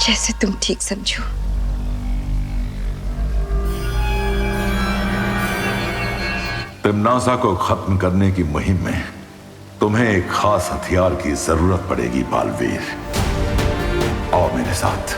जैसे तुम ठीक समझो। तिम्नासा को खत्म करने की मुहिम में तुम्हें एक खास हथियार की जरूरत पड़ेगी बालवीर। आओ मेरे साथ।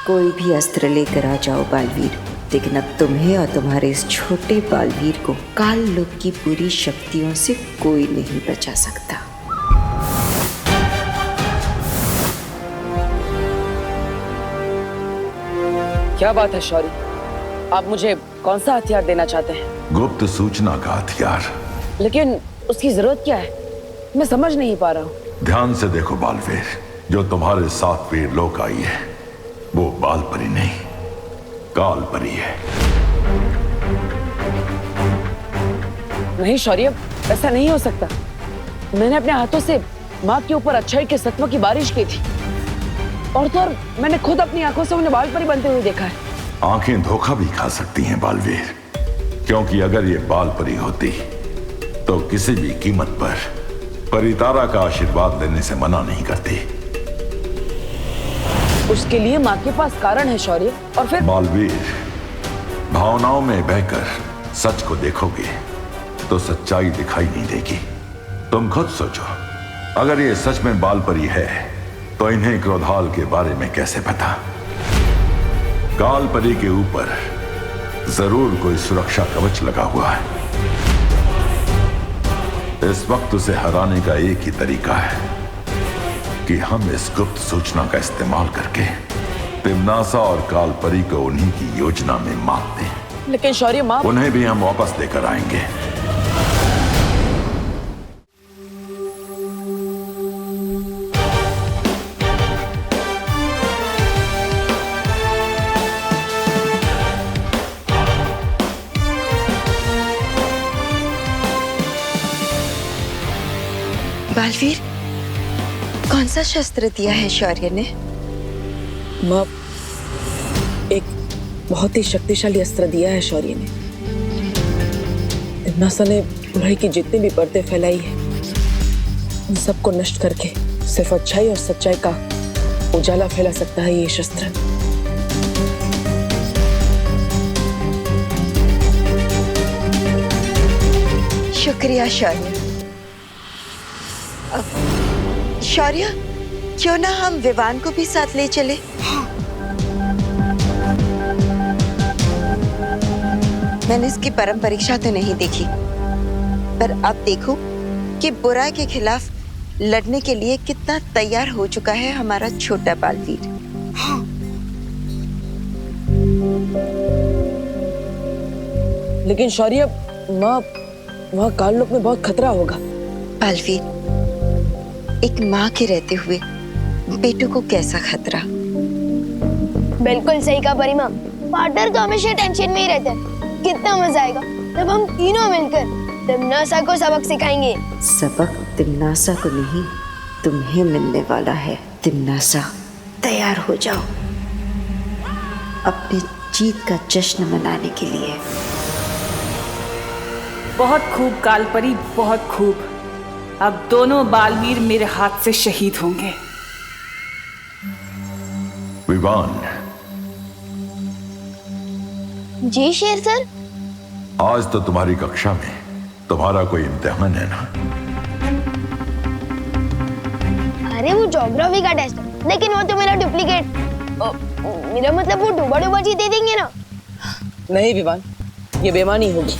कोई भी अस्त्र लेकर आ जाओ बालवीर, लेकिन अब तुम्हें और तुम्हारे इस छोटे बालवीर को काल लोक की पूरी शक्तियों से कोई नहीं बचा सकता। क्या बात है शौरी, आप मुझे कौन सा हथियार देना चाहते हैं? गुप्त सूचना का हथियार। लेकिन उसकी जरूरत क्या है, मैं समझ नहीं पा रहा हूँ। ध्यान से देखो बालवीर, जो तुम्हारे साथ वीर लोक आई है वो बाल परी नहीं, काल परी है। नहीं शौर्य, ऐसा नहीं हो सकता। मैंने अपने हाथों से माँ के ऊपर अच्छाई के सत्व की बारिश की थी, और तो और मैंने खुद अपनी आंखों से उन्हें बाल परी बनते हुए देखा है। आंखें धोखा भी खा सकती हैं बालवीर, क्योंकि अगर ये बाल परी होती तो किसी भी कीमत पर परितारा का आशीर्वाद लेने से मना नहीं करती। उसके लिए माँ के पास कारण है शौर्य। और फिर बालवीर, भावनाओं में बहकर सच को देखोगे तो सच्चाई दिखाई नहीं देगी। तुम खुद सोचो, अगर ये सच में बाल परी है तो इन्हें क्रोधाल के बारे में कैसे पता? काल परी के ऊपर जरूर कोई सुरक्षा कवच लगा हुआ है। इस वक्त उसे हराने का एक ही तरीका है कि हम इस गुप्त सूचना का इस्तेमाल करके तिमनासा और कालपरी को उन्हीं की योजना में मात दें। लेकिन शौर्य माँ, उन्हें भी हम वापस लेकर आएंगे। बालवीर, कौन सा शस्त्र दिया है शौर्य ने? माँ, एक बहुत ही शक्तिशाली अस्त्र दिया है शौर्य ने। तिमनासा ने बुराई की जितनी भी परतें फैलाई है, उन सबको नष्ट करके सिर्फ अच्छाई और सच्चाई का उजाला फैला सकता है ये शस्त्र। शुक्रिया शौर्य। शौर्य, क्यों ना हम विवान को भी साथ ले चले? मैंने इसकी परम परीक्षा तो नहीं देखी, पर अब देखो कि बुराई के खिलाफ लड़ने के लिए कितना तैयार हो चुका है हमारा छोटा बालवीर। लेकिन शौर्य माँ, वहाँ काललोक में बहुत खतरा होगा। बालवीर, एक माँ के रहते हुए बेटू को कैसा खतरा? बिल्कुल सही कहा परी माँ। पार्टनर तो हमेशा टेंशन में ही रहते हैं। कितना मजा आएगा जब हम तीनों मिलकर तिमनासा को सबक सिखाएंगे। सबक तिमनासा को नहीं, तुम्हें मिलने वाला है। तिमनासा, तैयार हो जाओ अपनी जीत का जश्न मनाने के लिए। बहुत खूब कालपरी, बहुत खूब। अब दोनों बालवीर मेरे हाथ से शहीद होंगे। विवान, जी शेर सर। आज तो तुम्हारी कक्षा में तुम्हारा कोई इम्तिहान है ना? अरे वो ज्योग्राफी का टेस्ट है, लेकिन वो तो मेरा डुप्लीकेट। मेरा मतलब वो डूबा डूबा जी दे देंगे ना? नहीं विवान, ये बेईमानी होगी,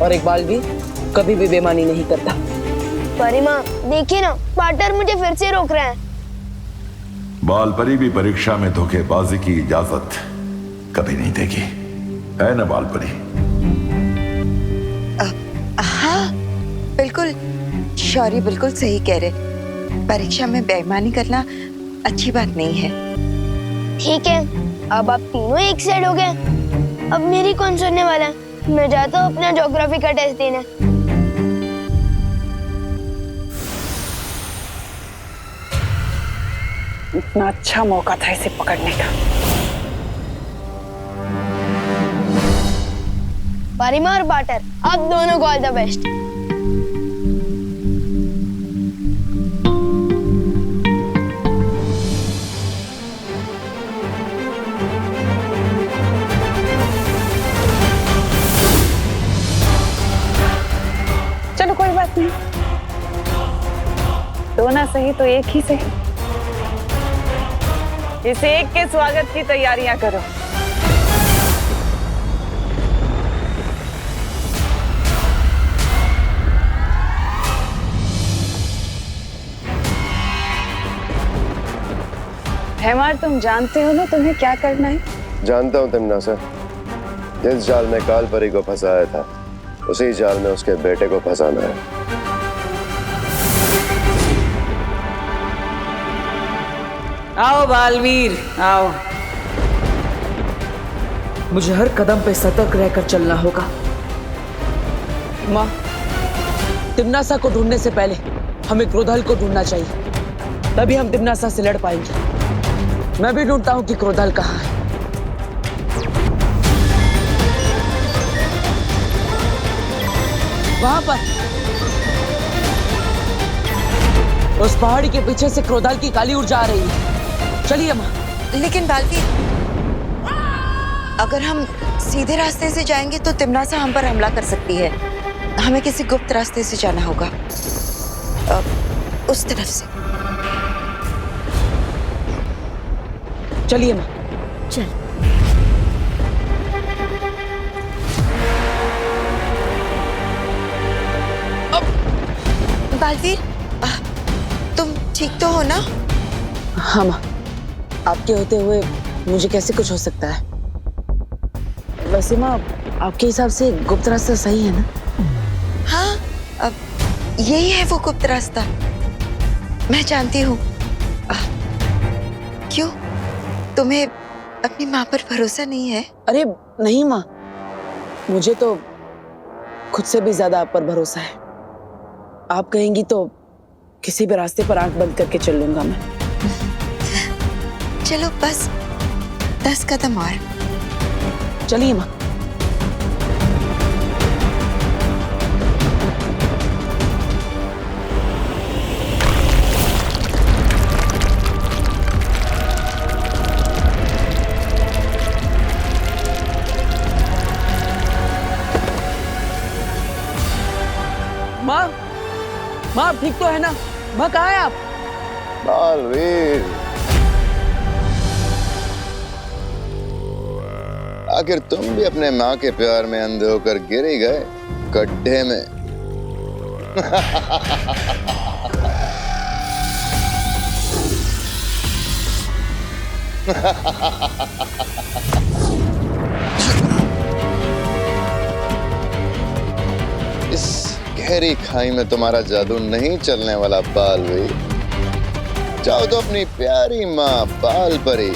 और एक बालवीर कभी भी बेईमानी नहीं करता। परी माँ देखिए ना, पार्टनर मुझे फिर से रोक रहे हैं। बालपरी भी परीक्षा में धोखेबाजी की इजाजत कभी नहीं देगी, है ना बालपरी? हाँ बिल्कुल, शौर्य बिल्कुल सही कह रहे। परीक्षा में बेईमानी करना अच्छी बात नहीं है। ठीक है, अब आप तीनों एक साइड हो गए। अब मेरी कौन सुनने वाला है? मैं जाता हूँ अपना ज्योग्राफी का टेस्ट देने। इतना अच्छा मौका था इसे पकड़ने का। परिमा और बाटर, आप दोनों को ऑल द बेस्ट। चलो कोई बात नहीं, दो ना सही तो एक ही सही। इस एक के स्वागत की तैयारियां करो। हेमार, तुम जानते हो ना तुम्हें क्या करना है? जानता हूँ तिमनासा, जिस जाल में कालपरी को फंसाया था उसी जाल में उसके बेटे को फंसाना है। आओ बालवीर, आओ। मुझे हर कदम पे सतर्क रहकर चलना होगा। माँ, तिमनासा को ढूंढने से पहले हमें क्रोधाल को ढूंढना चाहिए, तभी हम तिमनासा से लड़ पाएंगे। मैं भी ढूंढता हूँ कि क्रोधाल कहाँ है। वहां पर उस पहाड़ी के पीछे से क्रोधाल की काली ऊर्जा आ रही है। चलिए माँ। लेकिन बालवीर, अगर हम सीधे रास्ते से जाएंगे तो तिमनासा हम पर हमला कर सकती है। हमें किसी गुप्त रास्ते से जाना होगा, उस तरफ से। चलिए माँ। चल। बालवीर, तुम ठीक तो हो ना? हाँ माँ, आपके होते हुए मुझे कैसे कुछ हो सकता है? वैसे माँ, आपके हिसाब से गुप्त रास्ता सही है ना? हाँ, अब यही है वो गुप्त रास्ता। मैं जानती हूँ। क्यों, तुम्हें अपनी माँ पर भरोसा नहीं है? अरे नहीं माँ, मुझे तो खुद से भी ज्यादा आप पर भरोसा है। आप कहेंगी तो किसी भी रास्ते पर आंख बंद करके चल लूंगा मैं। चलो बस 10 कदम और। चलिए माँ। माँ, माँ ठीक तो है ना? माँ कहाँ है आप? बालवीर, आखिर तुम भी अपने माँ के प्यार में अंधे होकर गिर ही गए गड्ढे में। इस गहरी खाई में तुम्हारा जादू नहीं चलने वाला बालवीर। जाओ तो अपनी प्यारी माँ बाल परी,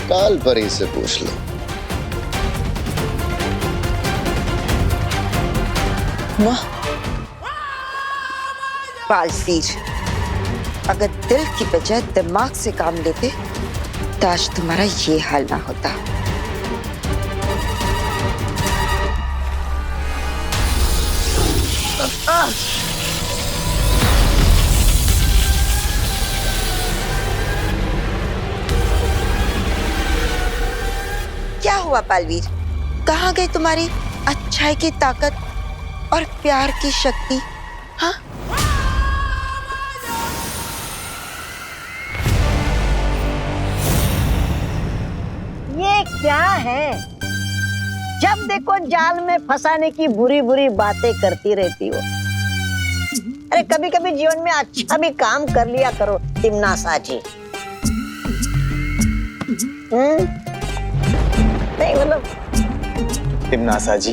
काल परी से पूछ लो। माँ, बालवीर, अगर दिल की बजाय दिमाग से काम लेते तो आज तुम्हारा ये हाल ना होता। क्या हुआ बालवीर? कहाँ गई तुम्हारी अच्छाई की ताकत और प्यार की शक्ति? हाँ? ये क्या है? जब देखो जाल में फंसाने की बुरी बुरी बातें करती रहती हो। अरे कभी कभी जीवन में अच्छा भी काम कर लिया करो तिमनासा जी। नहीं मतलब तिमनासा जी,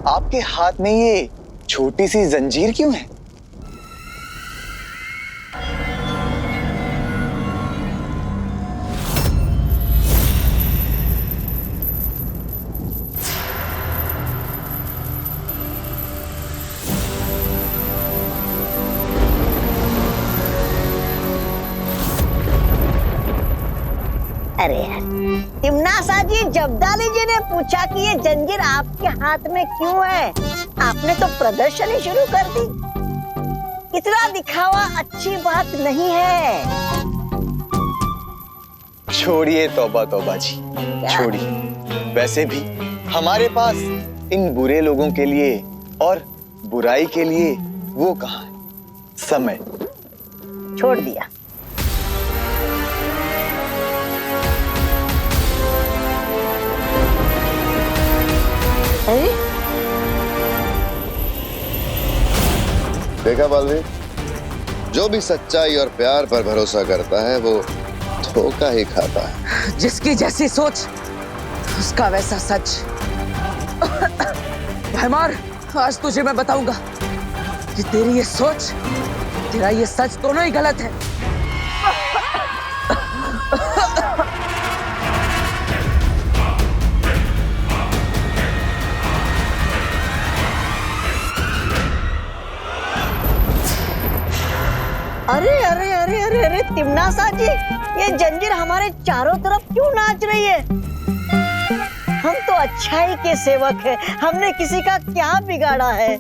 आपके हाथ में ये छोटी सी जंजीर क्यों है? अरे यार, तिमनासा जी, जब्दाली जी ने पूछा कि ये जंजीर आपके हाथ में क्यों है? आपने तो प्रदर्शन ही शुरू कर दी। इतना दिखावा अच्छी बात नहीं है। छोड़िए तौबा तौबा जी, छोड़िए। वैसे भी हमारे पास इन बुरे लोगों के लिए और बुराई के लिए वो कहाँ है समय? छोड़ दिया। देखा बालवीर, जो भी सच्चाई और प्यार पर भरोसा करता है वो धोखा ही खाता है। जिसकी जैसी सोच उसका वैसा सच। भैमार, आज तुझे मैं बताऊंगा कि तेरी ये सोच, तेरा ये सच दोनों ही गलत है। अरे अरे अरे अरे अरे तिमनासा जी, ये जंजीर हमारे चारों तरफ क्यों नाच रही है? हम तो अच्छाई के सेवक हैं, हमने किसी का क्या बिगाड़ा है?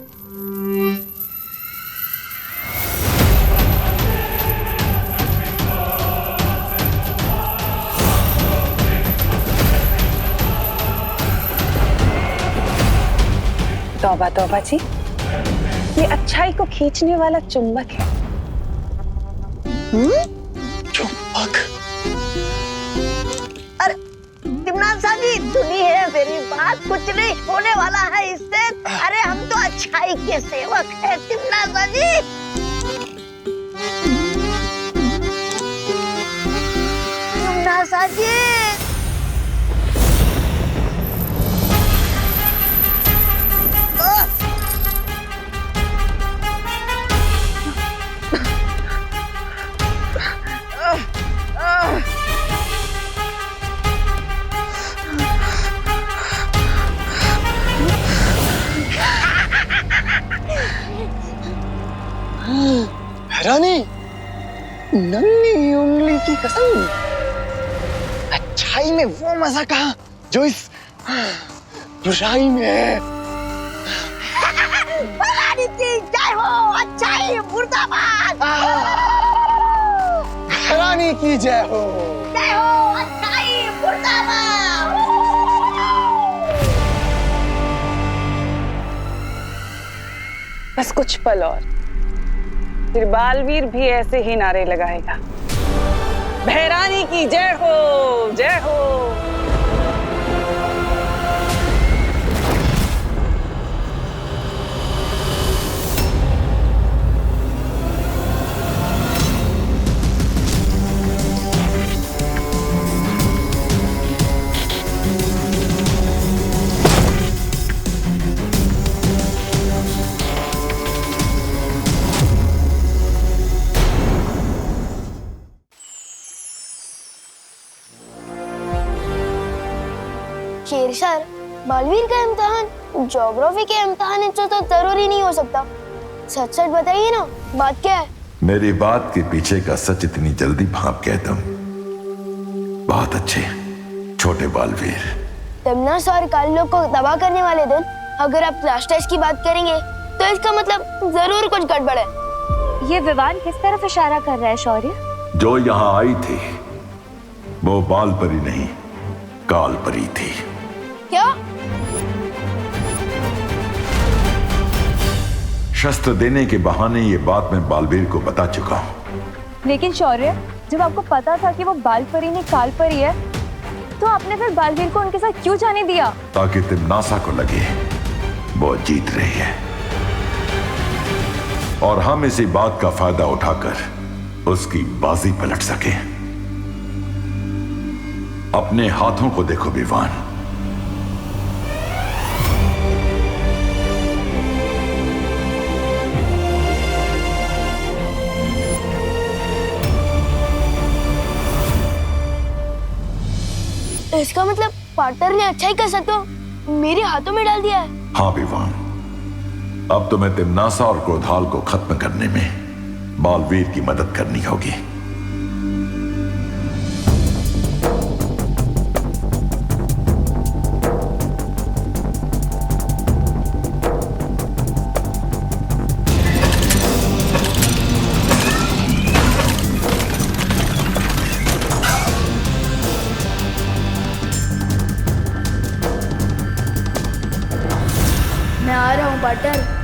तौबा तौबा जी, ये अच्छाई को खींचने वाला चुंबक है। चुंबक? अरे तिमनासा जी, सुनिए मेरी बात, कुछ नहीं होने वाला है इससे। अरे हम तो अच्छाई के सेवक हैं तिमनासा जी। साजिद। रानी, नन्ही उंगली की कसम, अच्छाई में वो मजा कहा जो इस बुराई में है। भवानी की जय हो, अच्छाई मुर्दाबाद। रानी की जय हो। जय हो, अच्छाई मुर्दाबाद। बस कुछ पल और, फिर बालवीर भी ऐसे ही नारे लगाएगा, भैरानी की जय हो, जय हो। शेर सर, बालवीर का इम्तिहान ज्योग्राफी के इम्तिहान से तो जरूरी नहीं हो सकता। सच सच बताइए ना, बात क्या है? मेरी बात के पीछे का सच इतनी जल्दी भाप गए तुम? बहुत अच्छे छोटे बालवीर। तमन्ना सर काल लोग को तबाह करने वाले दिन अगर आप क्लास टेस्ट की बात करेंगे तो इसका मतलब जरूर कुछ गड़बड़ है। ये विवान किस तरफ इशारा कर रहा है शौर्य? जो यहाँ आई थी वो बाल परी नहीं, काल परी थी। क्या? शस्त्र देने के बहाने ये बात मैं बालवीर को बता चुका हूँ। लेकिन शौर्य, जब आपको पता था कि वो बाल परी नहीं काल परी है, तो आपने फिर बालवीर को उनके साथ क्यों जाने दिया? ताकि तिम्नासा को लगे वो जीत रही है और हम इसी बात का फायदा उठाकर उसकी बाजी पलट सके। अपने हाथों को देखो विवान। इसका मतलब पार्टनर ने अच्छाई का सत्व मेरे हाथों में डाल दिया है। हाँ विवान, अब तुम्हें तिम्नासा और क्रोधाल को खत्म करने में बालवीर की मदद करनी होगी। मैं आ रहा हूँ पार्टनर।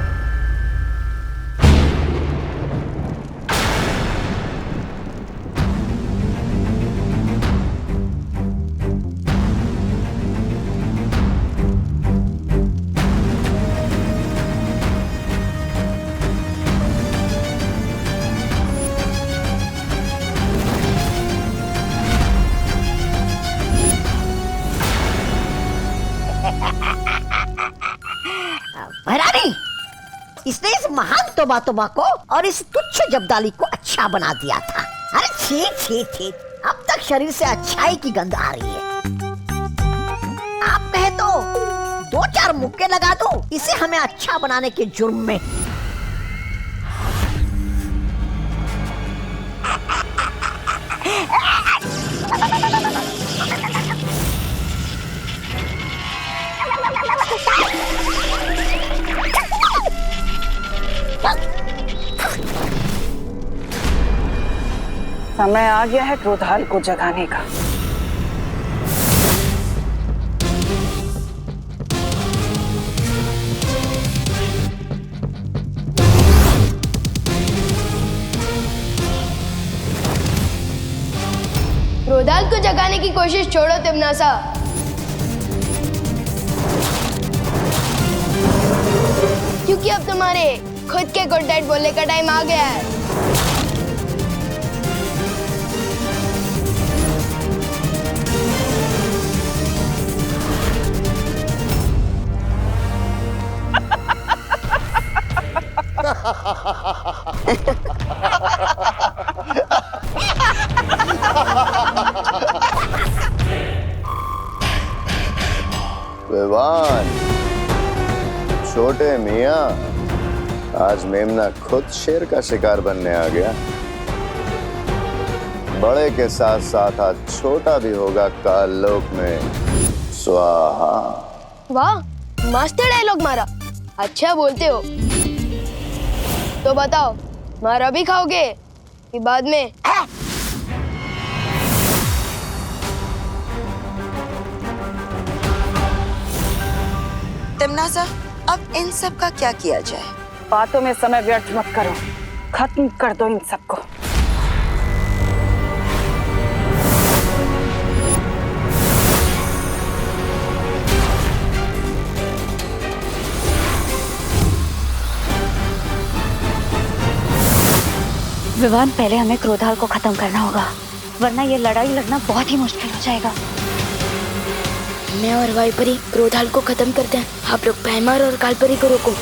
भैरानी, इसने इस महान तोबा को और इस तुच्छ जब्दाली को अच्छा बना दिया था। अरे छी छी छी, अब तक शरीर से अच्छाई की गंध आ रही है। आप कहे तो 2-4 मुक्के लगा दो इसे हमें अच्छा बनाने के जुर्म में। समय आ गया है क्रोधाल को जगाने का। क्रोधाल को जगाने की कोशिश छोड़ो तिम्नासा। क्योंकि अब तुम्हारे खुद के गुड नाइट बोलने का टाइम आ गया है। विवान, छोटे मियाँ, आज मेमना खुद शेर का शिकार बनने आ गया। बड़े के साथ साथ आज छोटा भी होगा काल लोक में। स्वाहा। वाह, मस्त डायलॉग मारा। अच्छा बोलते हो। तो बताओ, मारा भी खाओगे कि बाद में? तमन्ना, अब इन सब का क्या किया जाए? बातों में समय व्यर्थ मत करो, खत्म कर दो इन सबको। विवान, पहले हमें क्रोधाल को खत्म करना होगा, वरना ये लड़ाई लड़ना बहुत ही मुश्किल हो जाएगा। मैं और वाइपरी क्रोधाल को खत्म करते हैं, आप लोग पैमार और कालपरी को रोको।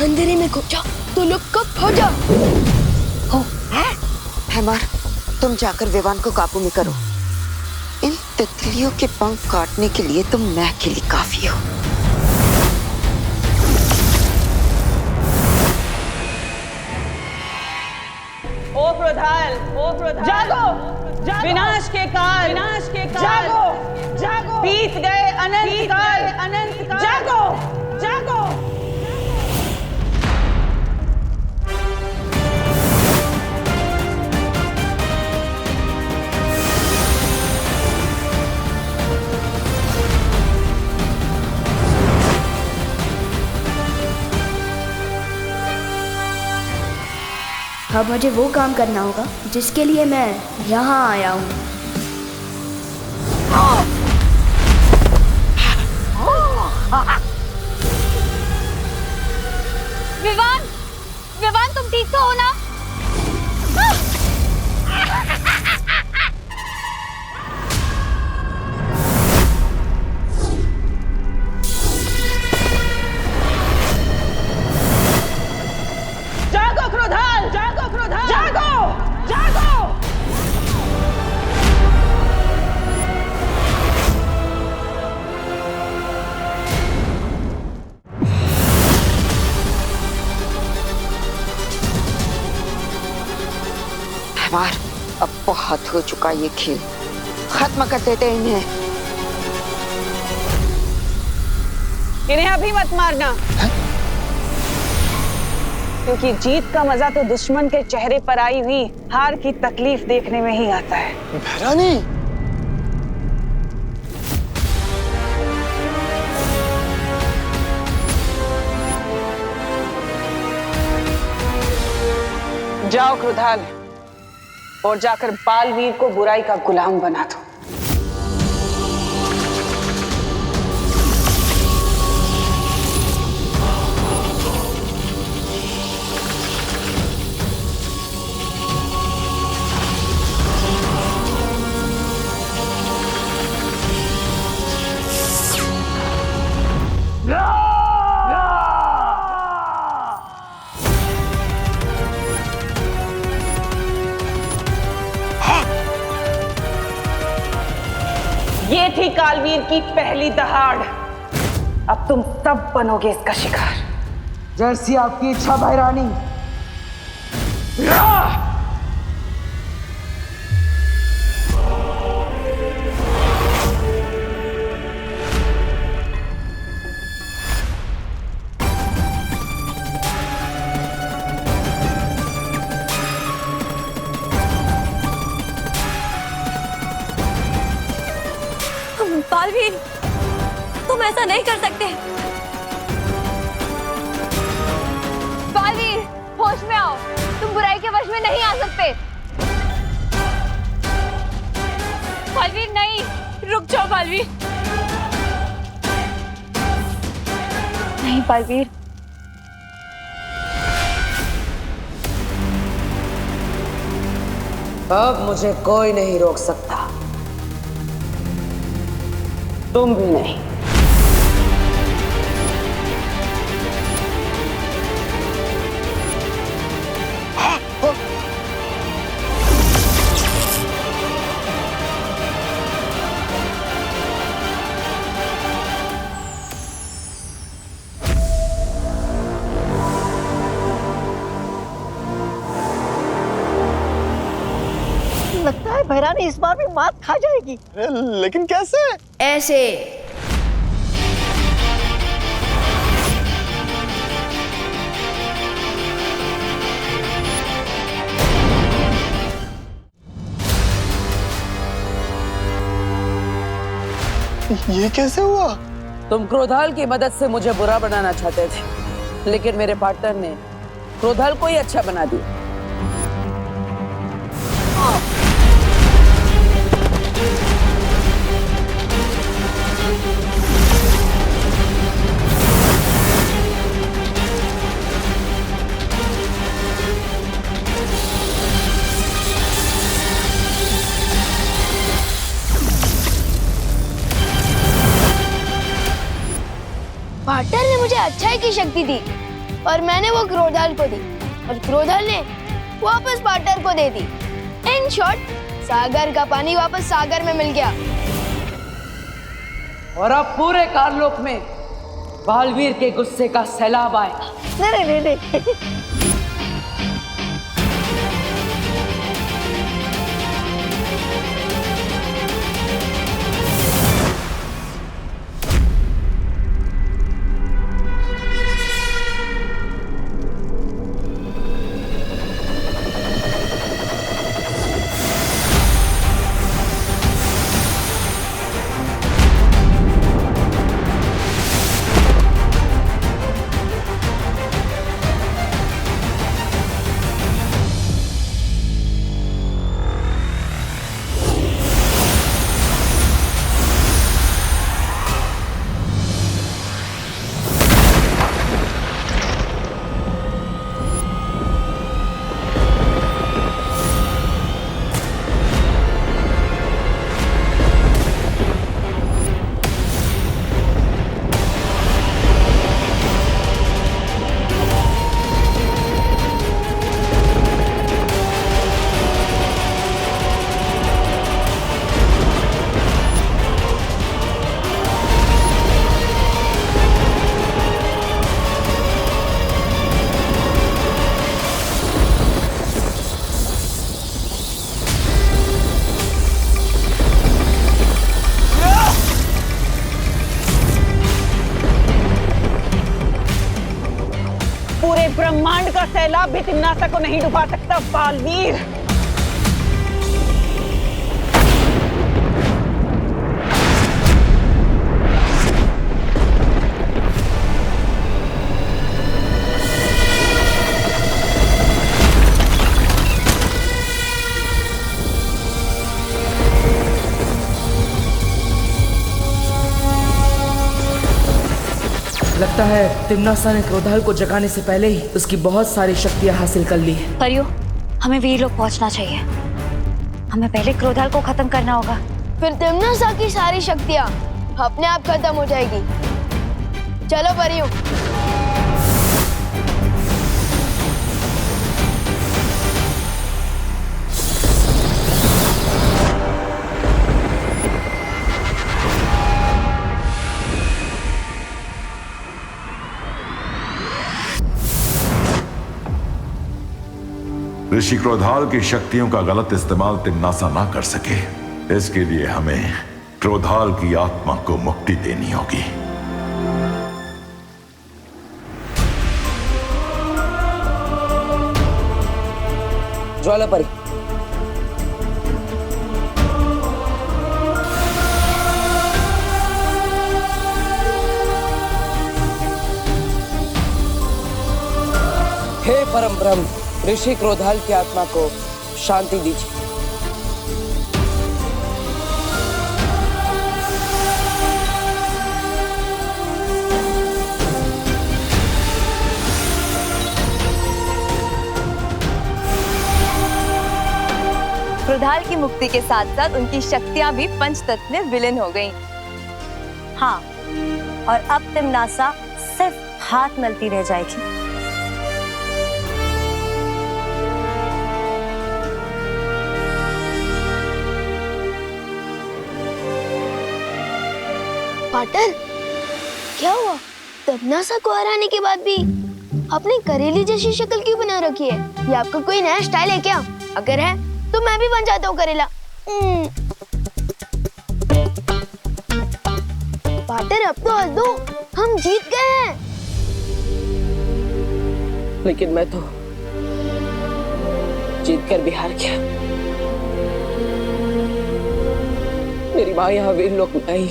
अंधेरे में घुस जाओ तो लोग कब खो जाओ। हो, हैमार, तुम जाकर विवान को काबू में करो। इन तितलियों के पंख काटने के लिए तुम मैं अकेली काफी हो। ओ क्रोधाल, जागो, विनाश के काल, जागो, बीत गए अनंत काल, जागो, जागो। अब मुझे वो काम करना होगा जिसके लिए मैं यहाँ आया हूँ। विवान, विवान, तुम ठीक तो हो ना? जागो क्रोधाल, जागो क्रोधाल, जागो, जागो। हैमार, अब बहुत हो चुका ये खेल, खत्म कर देते इन्हें। इन्हें अभी मत मारना, क्योंकि जीत का मजा तो दुश्मन के चेहरे पर आई हुई हार की तकलीफ देखने में ही आता है। भैरानी, जाओ क्रोधाल, और जाकर बालवीर को बुराई का गुलाम बना दो। ये थी कालवीर की पहली दहाड़। अब तुम सब बनोगे इसका शिकार। जैसी आपकी इच्छा भैरानी। बालवीर, तुम ऐसा नहीं कर सकते। बालवीर, होश में आओ, तुम बुराई के वश में नहीं आ सकते। बालवीर नहीं, रुक जाओ बालवीर। नहीं बालवीर, अब मुझे कोई नहीं रोक सकता, तुम भी नहीं। लगता है भैरानी इस बार भी मात खा जाएगी। लेकिन कैसे? ऐसे। ये कैसे हुआ? तुम क्रोधाल की मदद से मुझे बुरा बनाना चाहते थे, लेकिन मेरे पार्टनर ने क्रोधाल को ही अच्छा बना दिया। पार्टनर ने मुझे अच्छाई की शक्ति दी और मैंने वो क्रोधाल को दी और क्रोधाल ने वापस पार्टनर को दे दी। इन शॉर्ट, सागर का पानी वापस सागर में मिल गया। और अब पूरे कारलोक में बालवीर के गुस्से का सैलाब आएगा। नहीं नहीं नहीं, पूरे ब्रह्मांड का सैलाब भी तिम्नासा को नहीं डुबा सकता बालवीर। लगता है तिम्नासा ने क्रोधाल को जगाने से पहले ही उसकी बहुत सारी शक्तियां हासिल कर ली है। परियो, हमें वीर लोग पहुंचना चाहिए। हमें पहले क्रोधाल को खत्म करना होगा। फिर तिम्नासा की सारी शक्तियां अपने आप खत्म हो जाएगी। चलो परियो। ऋषि क्रोधाल की शक्तियों का गलत इस्तेमाल तिम्नासा ना कर सके, इसके लिए हमें क्रोधाल की आत्मा को मुक्ति देनी होगी। ज्वालापरी, हे परम ब्रह्म, ऋषि क्रोधाल की आत्मा को शांति दीजिए। क्रोधाल की मुक्ति के साथ साथ उनकी शक्तियां भी पंचतत्व में विलीन हो गईं। हाँ, और अब तिमनासा सिर्फ हाथ मलती रह जाएगी। पाटर, क्या हुआ? तमन्नासा को हराने के बाद भी अपनी करेली जैसी शक्ल क्यों बना रखी है? ये आपका कोई नया स्टाइल है क्या? अगर है तो मैं भी बन जाता हूँ करेला। पाटर, अब तो हंस दो, हम जीत गए हैं। लेकिन मैं तो जीत कर भी हार गया। मेरी माँ यहाँ वीर लोक में आई,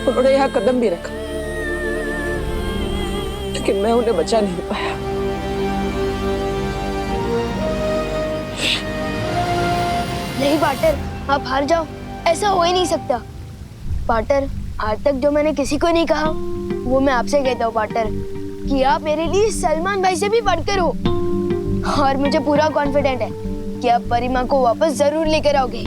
उन्होंने यहाँ कदम भी रखा, लेकिन मैं उन्हें बचा नहीं पाया। नहीं पाटर, आप हार जाओ, ऐसा हो ही नहीं सकता। पाटर, आज तक जो मैंने किसी को नहीं कहा वो मैं आपसे कहता हूँ पाटर, कि आप मेरे लिए सलमान भाई से भी बढ़कर हो। और मुझे पूरा कॉन्फिडेंट है कि आप परी माँ को वापस जरूर लेकर आओगे।